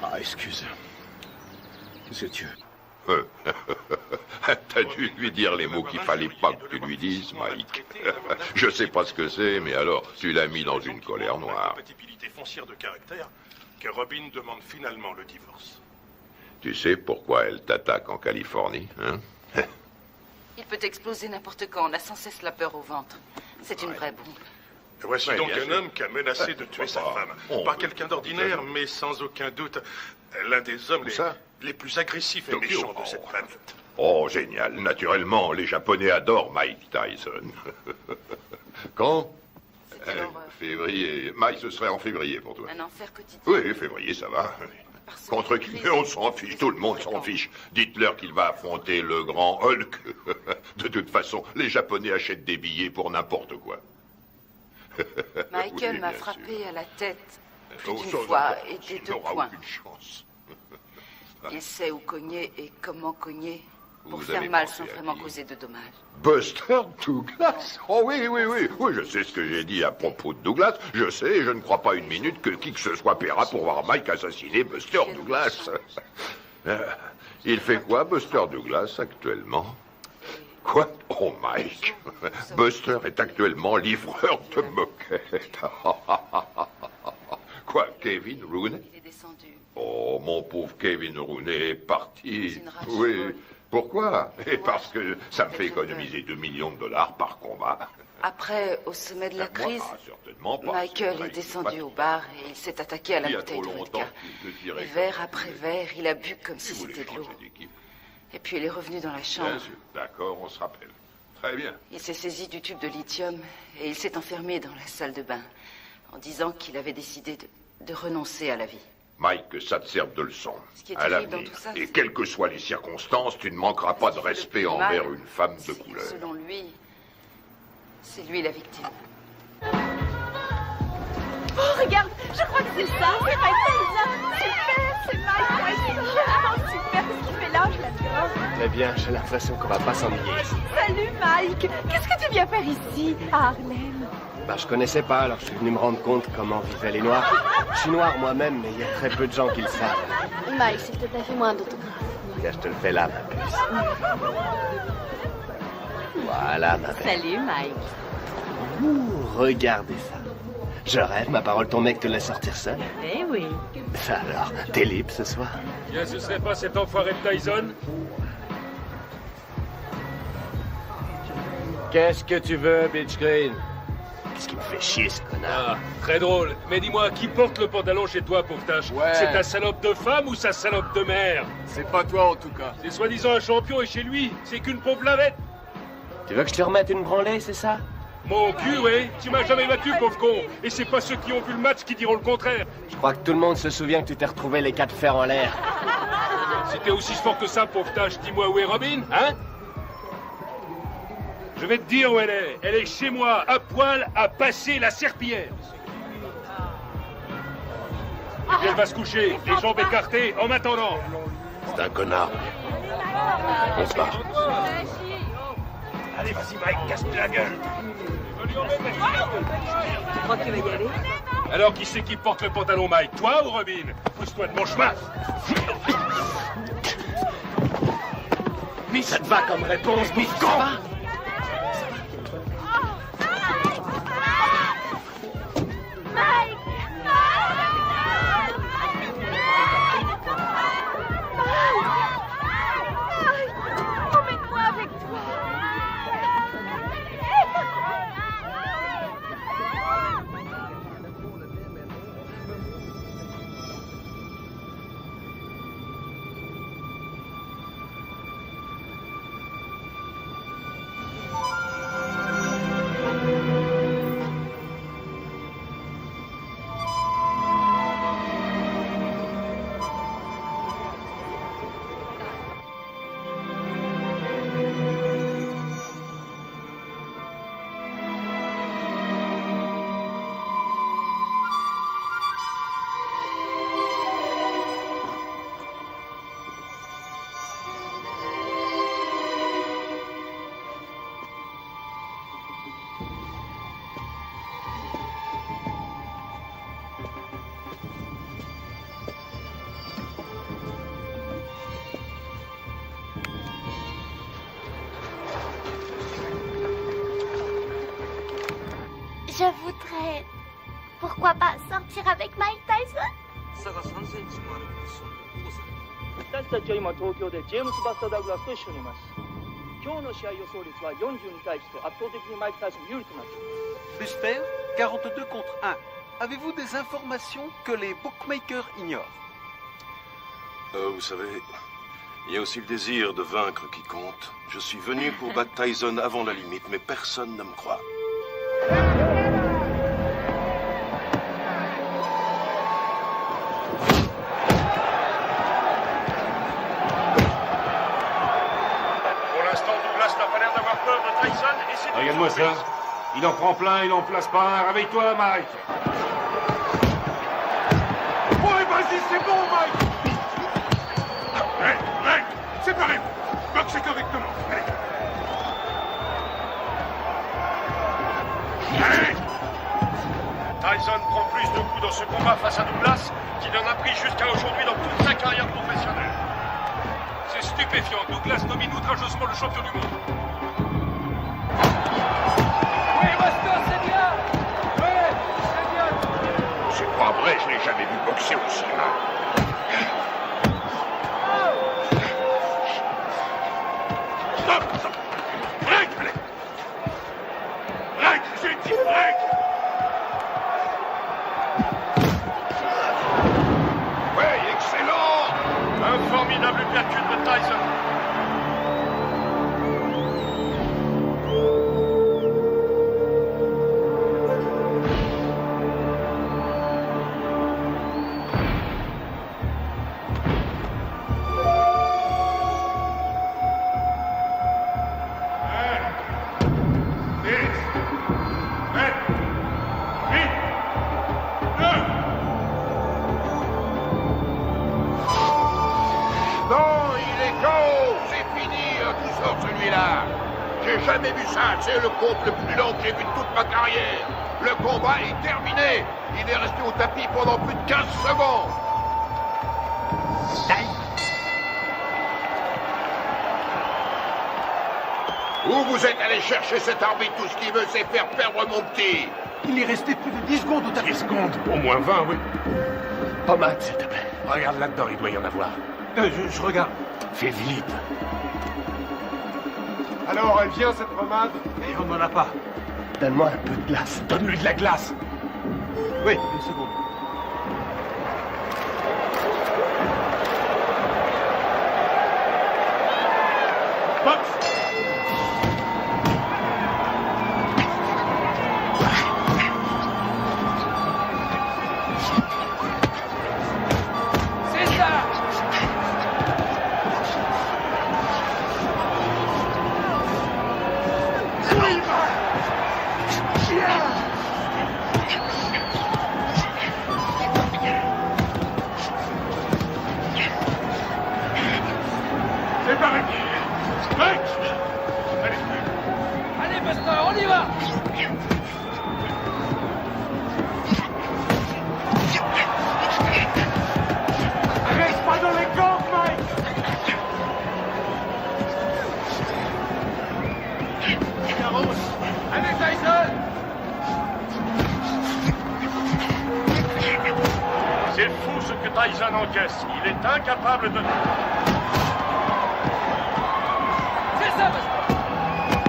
Ah, excuse. Qu'est-ce que tu veux? T'as dû lui dire les mots qu'il fallait pas que tu lui dises, Mike. Je sais pas ce que c'est, mais alors, tu l'as mis dans une colère noire. Compatibilité foncière de caractère que Robin demande finalement le divorce. Tu sais pourquoi elle t'attaque en Californie, hein? Il peut exploser n'importe quand. On a sans cesse la peur au ventre. C'est une vraie bombe. Voici Ouais, donc bien un sûr. homme qui a menacé de tuer sa femme. Pas quelqu'un d'ordinaire, mais sans aucun doute l'un des hommes les plus agressifs et Tokyo. méchants de cette planète. Oh, génial. Naturellement, les Japonais adorent Mike Tyson. Quand février. Mike, ce serait en février pour toi. Un enfer quotidien. Oui, février, ça va. Contre qui? Mais on s'en fiche, tout le monde s'en fiche. Dites-leur qu'il va affronter le grand Hulk. De toute façon, les Japonais achètent des billets pour n'importe quoi. Michael Oui, m'a bien frappé sûr. à la tête plus Oh, d'une sans fois importance, et des il deux n'aura points. aucune chance. Il sait où cogner et comment cogner pour Vous faire avez mal pensé sans à vraiment qui? causer de dommages. Buster Douglas? Oh oui, oui, oui. Oui, je sais ce que j'ai dit à propos de Douglas. Je sais, et je ne crois pas une minute que qui que ce soit paiera pour voir Mike assassiner Buster Douglas. Il fait quoi, Buster Douglas, actuellement? Quoi? Oh, Mike. Buster est actuellement livreur de moquettes. Quoi, Kevin Rooney? Il est descendu. Oh, mon pauvre Kevin Rooney est parti. une rage Oui. folle. Pourquoi? Et parce que ça me fait économiser 2 millions de dollars par combat. Après, au sommet de la Moi, crise, certainement pas. Michael C'est est vrai, descendu il au bar et il s'est attaqué à la Il y a bouteille trop de longtemps vodka. qu'il te dirait Et que- verre après verre, il a bu comme si Vous voulez c'était de l'eau. changer d'équipe? Et puis il est revenu dans la Bien chambre. sûr. D'accord, on se rappelle. Très bien. Il s'est saisi du tube de lithium et il s'est enfermé dans la salle de bain en disant qu'il avait décidé de renoncer à la vie. Mike, que ça te serve de leçon. Ce qui est À terrible l'avenir. dans tout ça, Et c'est- quelles que soient les circonstances, tu ne manqueras pas de respect mal, envers une femme de couleur. Selon lui, c'est lui la victime. Oh, regarde, je crois que c'est ça. C'est Mike Tyson. Super, c'est Mike Tyson. Oh, super, qu'est-ce qu'il fait là? Je l'adore. Très bien, j'ai l'impression qu'on va pas s'ennuyer. Salut, Mike. Qu'est-ce que tu viens faire ici, à Harlem? Bah, je connaissais pas, alors je suis venu me rendre compte comment vivaient les Noirs. Je suis noir moi-même, mais il y a très peu de gens qui le savent. Mike, s'il te plaît, fais-moi un autographe. Tiens, je te le fais là, ma puce. Voilà, ma belle. Salut, Mike. Ouh, regardez ça. Je rêve, ma parole, ton mec te laisse sortir seul. Eh oui. Ça alors, t'es libre ce soir? Tiens, ce serait pas cet enfoiré de Tyson? Qu'est-ce que tu veux, Bitch Green? Qu'est-ce qui me fait chier, ce connard? Ah, très drôle. Mais dis-moi, qui porte le pantalon chez toi, pauvre tâche? Ouais. C'est ta salope de femme ou sa salope de mère? C'est pas toi, en tout cas. C'est soi-disant un champion et chez lui, c'est qu'une pauvre lavette. Tu veux que je te remette une branlée, c'est ça? Mon cul, oui. Tu m'as jamais battu, pauvre con. Et c'est pas ceux qui ont vu le match qui diront le contraire. Je crois que tout le monde se souvient que tu t'es retrouvé les 4 fers en l'air. C'était aussi fort que ça, pauvre tâche. Dis-moi où est Robin, hein? Je vais te dire où elle est. Elle est chez moi, à poil, à passer la serpillière. Et puis elle va se coucher, les jambes écartées, en m'attendant. C'est un connard. On se barre. Allez, vas-y, Mike, casse-toi la gueule. Tu crois que tu vas y aller? Alors qui c'est qui porte le pantalon, Mike? Toi ou Robin? Pousse-toi de mon chemin. Mais ça te va comme réponse, mais con! Emmène-moi avec toi. Je voudrais... Pourquoi pas sortir avec Mike Tyson? 差が3センチもあるポジションの王さん。私たちは今東京でジェームス・バスター・ダグラスと一緒にいます。今日の試合予想率は40に対して圧倒的にマイク・タイソン有利となっています。 Buster, 42 contre 1. Avez-vous des informations que les bookmakers ignorent? Vous savez, il y a aussi le désir de vaincre qui compte. Je suis venu pour battre Tyson avant la limite, mais personne ne me croit. Pour l'instant, Douglas n'a pas l'air d'avoir peur de Tyson et c'est... Regarde-moi ça. Il en prend plein, il en place pas un. Réveille-toi, Mike. Ouais, vas-y, c'est bon, Mike. Mike, séparez-vous. Boxez correctement. Allez. Tyson prend plus de coups dans ce combat face à Douglas qu'il en a pris jusqu'à aujourd'hui dans toute sa carrière professionnelle. C'est stupéfiant. Douglas domine outrageusement le champion du monde. Oui, Buster, c'est bien. Oui, c'est bien. C'est pas vrai, je l'ai jamais vu boxer aussi mal. Stop, stop. Break, allez. Break, j'ai dit break. Ouais, excellent. Un formidable uppercut de Tyson. Non, il est KO. C'est fini, tout sort celui-là. J'ai jamais vu ça. C'est le combat le plus long que j'ai vu de toute ma carrière. Le combat est terminé. Il est resté au tapis pendant plus de 15 secondes. Où vous êtes allé chercher cet arbitre? Tout ce qu'il veut, c'est faire perdre mon petit. Il est resté plus de 10 secondes au tapis. 10 secondes? Au moins 20, oui. Pommade, s'il te plaît. Regarde là-dedans, il doit y en avoir. Je regarde. Fais vite. Alors, elle vient, cette pommade? Et on n'en a pas. Donne-moi un peu de glace. Donne-lui de la glace. Oui, une seconde. Box! C'est pareil. Mike! Allez, Buster, on y va! Reste pas dans les camps, Mike! Allez, Tyson! C'est fou ce que Tyson encaisse. Il est incapable de... C'est ça, Buster!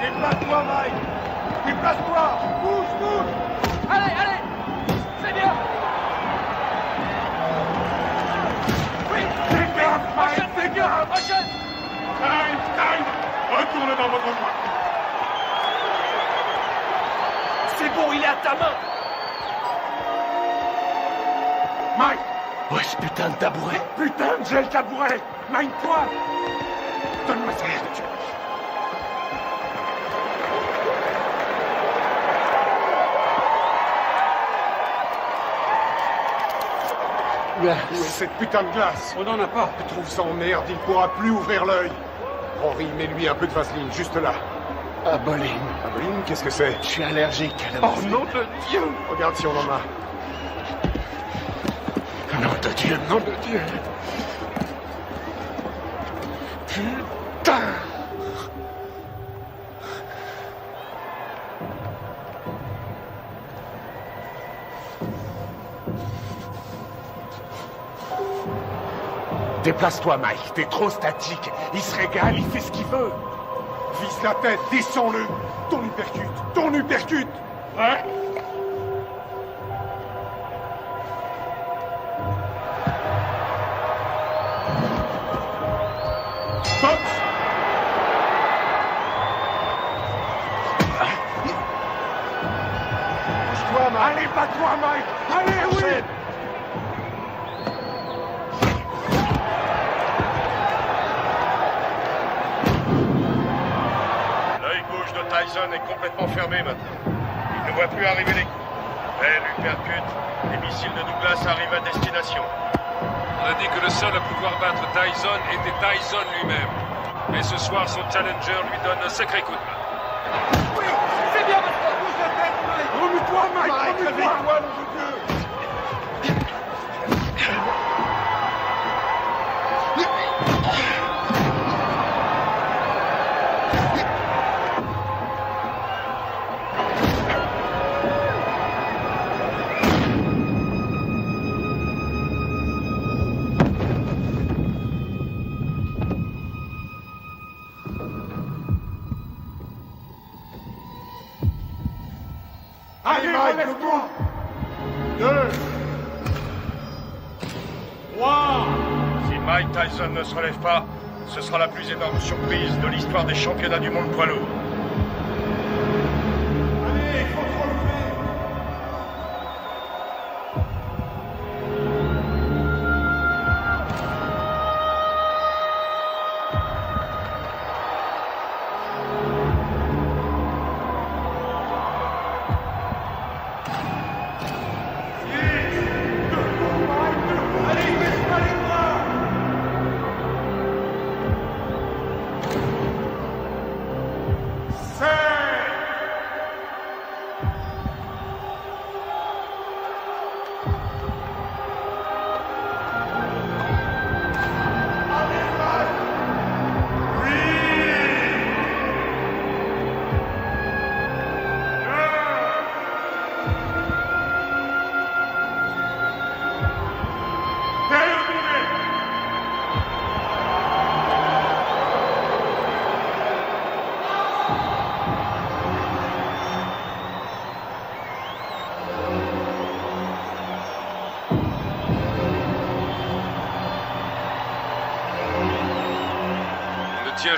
Déplace-toi, Mike! Déplace-toi! Bouge, bouge! Allez, allez! C'est bien! Oui! Fais gaffe, Mike! Fais gaffe! Prochaine! Time! Retourne dans votre coin! C'est bon, il est à ta main! Mike! Ouais, ce putain de tabouret! Putain, j'ai le tabouret! Mine-toi! Donne-moi ça! Où est cette putain de glace? On n'en a pas. Je trouve ça en merde, il pourra plus ouvrir l'œil. Henri, mets-lui un peu de vaseline, juste là. Aboline. Aboline, qu'est-ce que c'est? Je suis allergique à la Oh nom de Dieu! Regarde si on en a. Nom de Dieu, nom de Dieu. Putain! Déplace-toi, Mike. T'es trop statique. Il se régale, il fait ce qu'il veut. Vise la tête, descends-le! Ton uppercut! Ton uppercut! Hein? Box! Bouge-toi, Mike! Allez, bats-toi, Mike! Allez, oui! L'œil gauche de Tyson est complètement fermé maintenant. Il ne voit plus arriver les coups. Belle uppercut. Les missiles de Douglas arrivent à destination. On a dit que le seul à pouvoir battre Tyson était Tyson lui-même. Mais ce soir, son challenger lui donne un sacré coup de main. Oui! C'est bien, Buster! Bouge la tête, Mike! Remue-toi, Mike! Remue-toi, nom de Dieu! Allez, Mike, lève-toi! 2, 3. Si Mike Tyson ne se relève pas, ce sera la plus énorme surprise de l'histoire des championnats du monde poids lourd. Allez, il faut te relever!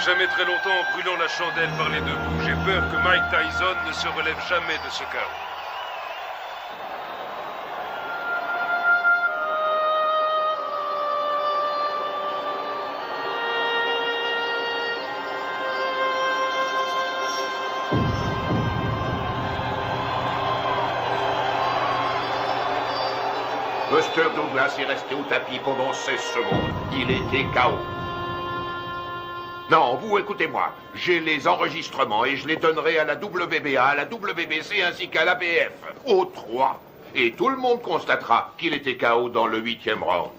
jamais très longtemps en brûlant la chandelle par les deux bouts. J'ai peur que Mike Tyson ne se relève jamais de ce chaos. Buster Douglas est resté au tapis pendant 16 secondes. Il était KO. Non, vous écoutez-moi. J'ai les enregistrements et je les donnerai à la WBA, à la WBC ainsi qu'à l'ABF. Aux 3. Et tout le monde constatera qu'il était KO dans le 8e round.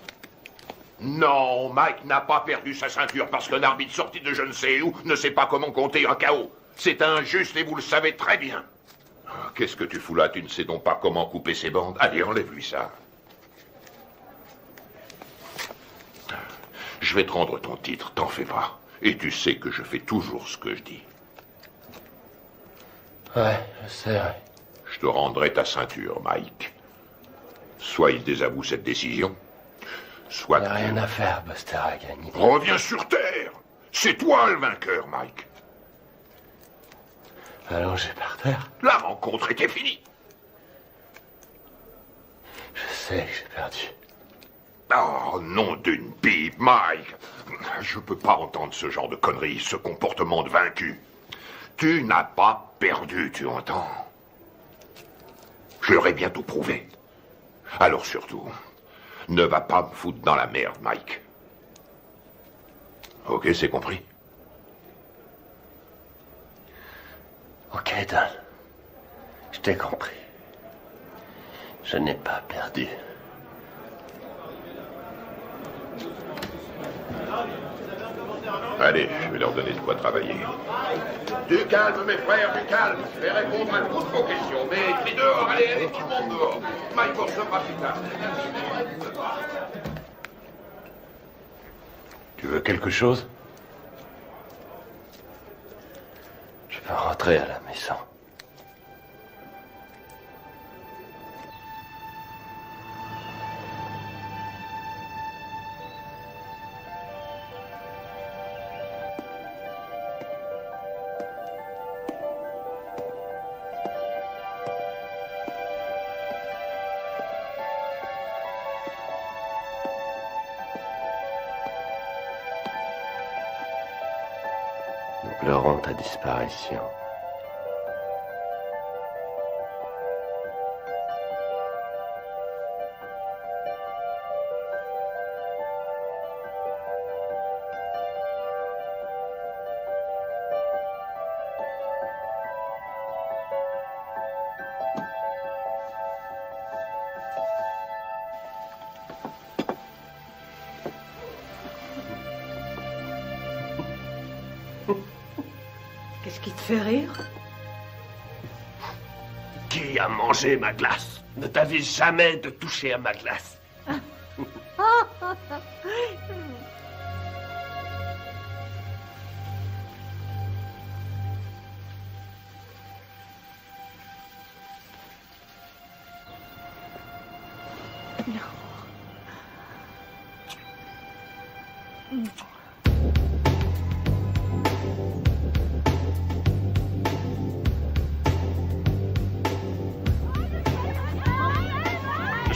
Non, Mike n'a pas perdu sa ceinture parce qu'un arbitre sorti de je ne sais où ne sait pas comment compter un KO. C'est injuste et vous le savez très bien. Qu'est-ce que tu fous là? Tu ne sais donc pas comment couper ses bandes? Allez, enlève-lui ça. Je vais te rendre ton titre, t'en fais pas. Et tu sais que je fais toujours ce que je dis. Ouais, je sais, ouais. Je te rendrai ta ceinture, Mike. Soit il désavoue cette décision, soit... Il n'y a rien à faire, Buster a gagné. Reviens sur Terre. C'est toi le vainqueur, Mike. Allongé par terre. La rencontre était finie. Je sais que j'ai perdu. Oh, nom d'une pipe, Mike. Je peux pas entendre ce genre de conneries, ce comportement de vaincu. Tu n'as pas perdu, tu entends? Je leur ai bientôt prouvé. Alors surtout, ne va pas me foutre dans la merde, Mike. Ok, c'est compris? Ok, Don. Je t'ai compris. Je n'ai pas perdu. Allez, je vais leur donner de quoi travailler. Du calme, mes frères, du calme. Je vais répondre à toutes vos questions. Mais crie dehors, allez, tout le monde dehors. Mike vous recevra plus tard. Tu veux quelque chose? Tu peux rentrer à la maison. Nous pleurons ta disparition. Qu'est-ce qui te fait rire? Qui a mangé ma glace? Ne t'avise jamais de toucher à ma glace.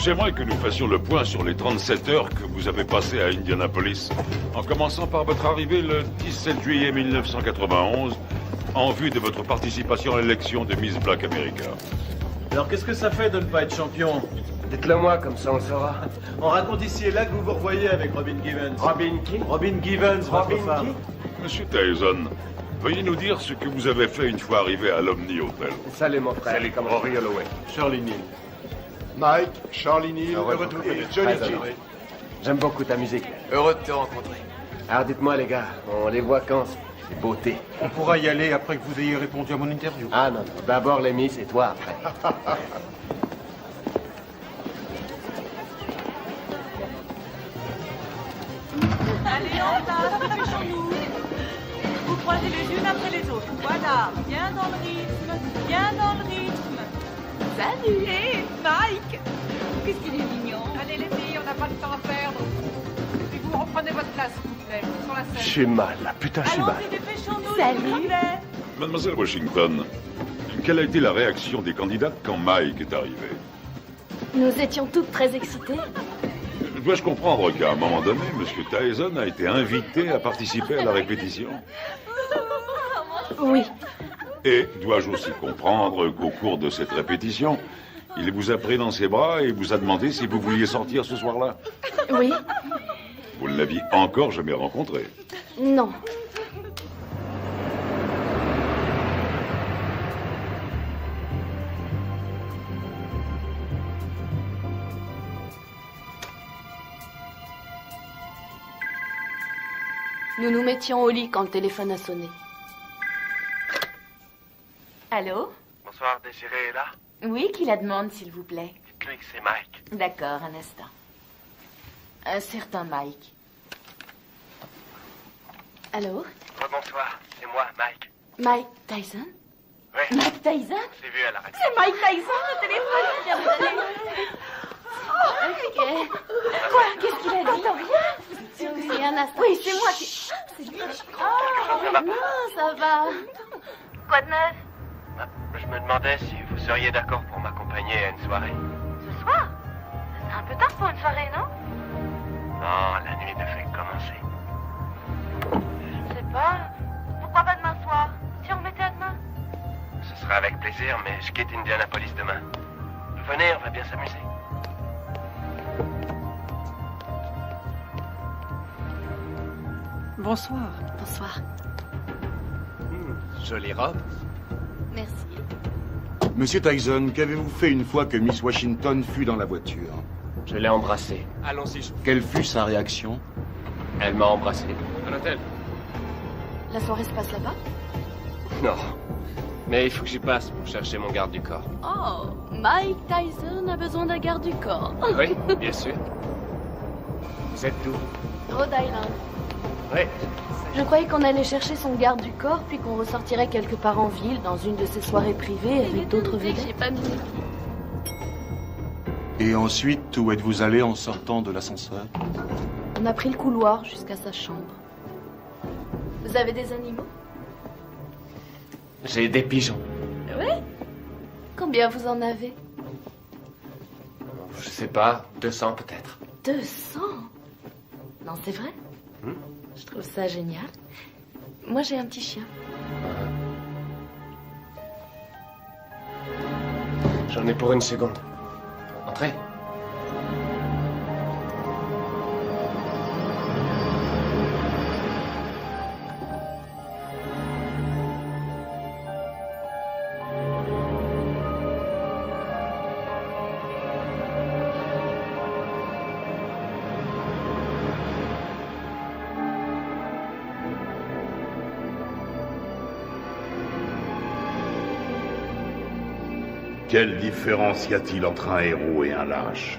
J'aimerais que nous fassions le point sur les 37 heures que vous avez passées à Indianapolis, en commençant par votre arrivée le 17 juillet 1991, en vue de votre participation à l'élection de Miss Black America. Alors qu'est-ce que ça fait de ne pas être champion? Dites-le moi, comme ça on le saura. On raconte ici et là que vous vous revoyez avec Robin Givens. Robin qui? Robin Givens, votre femme. Monsieur Tyson, veuillez nous dire ce que vous avez fait une fois arrivé à l'Omni Hotel. Salut mon frère. Salut, comment Henry Holloway. Shirley Neal. Mike, Charlie Neal, heureux de vous connaître. Johnny Kidd. J'aime beaucoup ta musique. Heureux de te rencontrer. Alors dites-moi les gars, on les voit quand ces beautés? On pourra y aller après que vous ayez répondu à mon interview. Ah non, non. D'abord les Miss et toi après. Allez, en place, dépêchons-nous. Vous croisez les unes après les autres. Voilà, bien dans le rythme, bien dans le rythme. Salut, hé, Mike. Qu'est-ce qu'il est mignon. Allez les filles, on n'a pas de temps à perdre. Et puis vous reprenez votre place, s'il vous plaît. Je suis mal, là. Putain, je suis mal. Salut. Mademoiselle Washington, quelle a été la réaction des candidates quand Mike est arrivé? Nous étions toutes très excitées. Dois-je comprendre qu'à un moment donné, M. Tyson a été invité à participer à la répétition? Oui. Et dois-je aussi comprendre qu'au cours de cette répétition, il vous a pris dans ses bras et vous a demandé si vous vouliez sortir ce soir-là? Oui. Vous ne l'aviez encore jamais rencontré? Non. Nous nous mettions au lit quand le téléphone a sonné. Allô? Bonsoir, Désiré est là? Oui, qui la demande, s'il vous plaît? Dites-lui que c'est Mike. D'accord, un instant. Un certain Mike. Allô? Bonsoir, c'est moi, Mike. Mike Tyson? Oui. Mike Tyson? Je l'ai vu à la radio. C'est Mike Tyson, le téléphone qui vient de sonner. Ok. Quoi? Qu'est-ce qu'il a dit? Rien. Oui, un instant. Oui, c'est moi qui... C'est lui. Oh, non, ça va. Quoi de neuf? Je me demandais si vous seriez d'accord pour m'accompagner à une soirée. Ce soir? C'est un peu tard pour une soirée, non? Non, la nuit ne fait que commencer. Je sais pas. Pourquoi pas demain soir? Si on remettait à demain? Ce sera avec plaisir, mais je quitte Indianapolis demain. Venez, on va bien s'amuser. Bonsoir. Bonsoir. Jolie robe. Merci. Monsieur Tyson, qu'avez-vous fait une fois que Miss Washington fut dans la voiture? Je l'ai embrassée. Allons-y. Quelle fut sa réaction? Elle m'a embrassé. À l'hôtel? La soirée se passe là-bas? Non. Mais il faut que j'y passe pour chercher mon garde du corps. Oh, Mike Tyson a besoin d'un garde du corps. Oui, bien sûr. Vous êtes d'où? Rhode Island. Oui. Je croyais qu'on allait chercher son garde du corps, puis qu'on ressortirait quelque part en ville, dans une de ses soirées privées, avec d'autres vedettes. J'ai pas mis. Et ensuite, où êtes-vous allé en sortant de l'ascenseur? On a pris le couloir jusqu'à sa chambre. Vous avez des animaux? J'ai des pigeons. Oui? Combien vous en avez? Je sais pas, 200 peut-être. 200? Non, c'est vrai? Je trouve ça génial. Moi, j'ai un petit chien. J'en ai pour une seconde. Entrez. Quelle différence y a-t-il entre un héros et un lâche?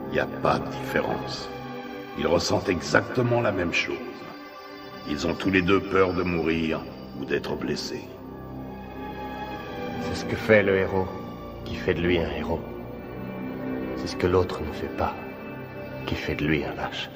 Il n'y a pas de différence. Ils ressentent exactement la même chose. Ils ont tous les deux peur de mourir ou d'être blessés. C'est ce que fait le héros qui fait de lui un héros. C'est ce que l'autre ne fait pas qui fait de lui un lâche.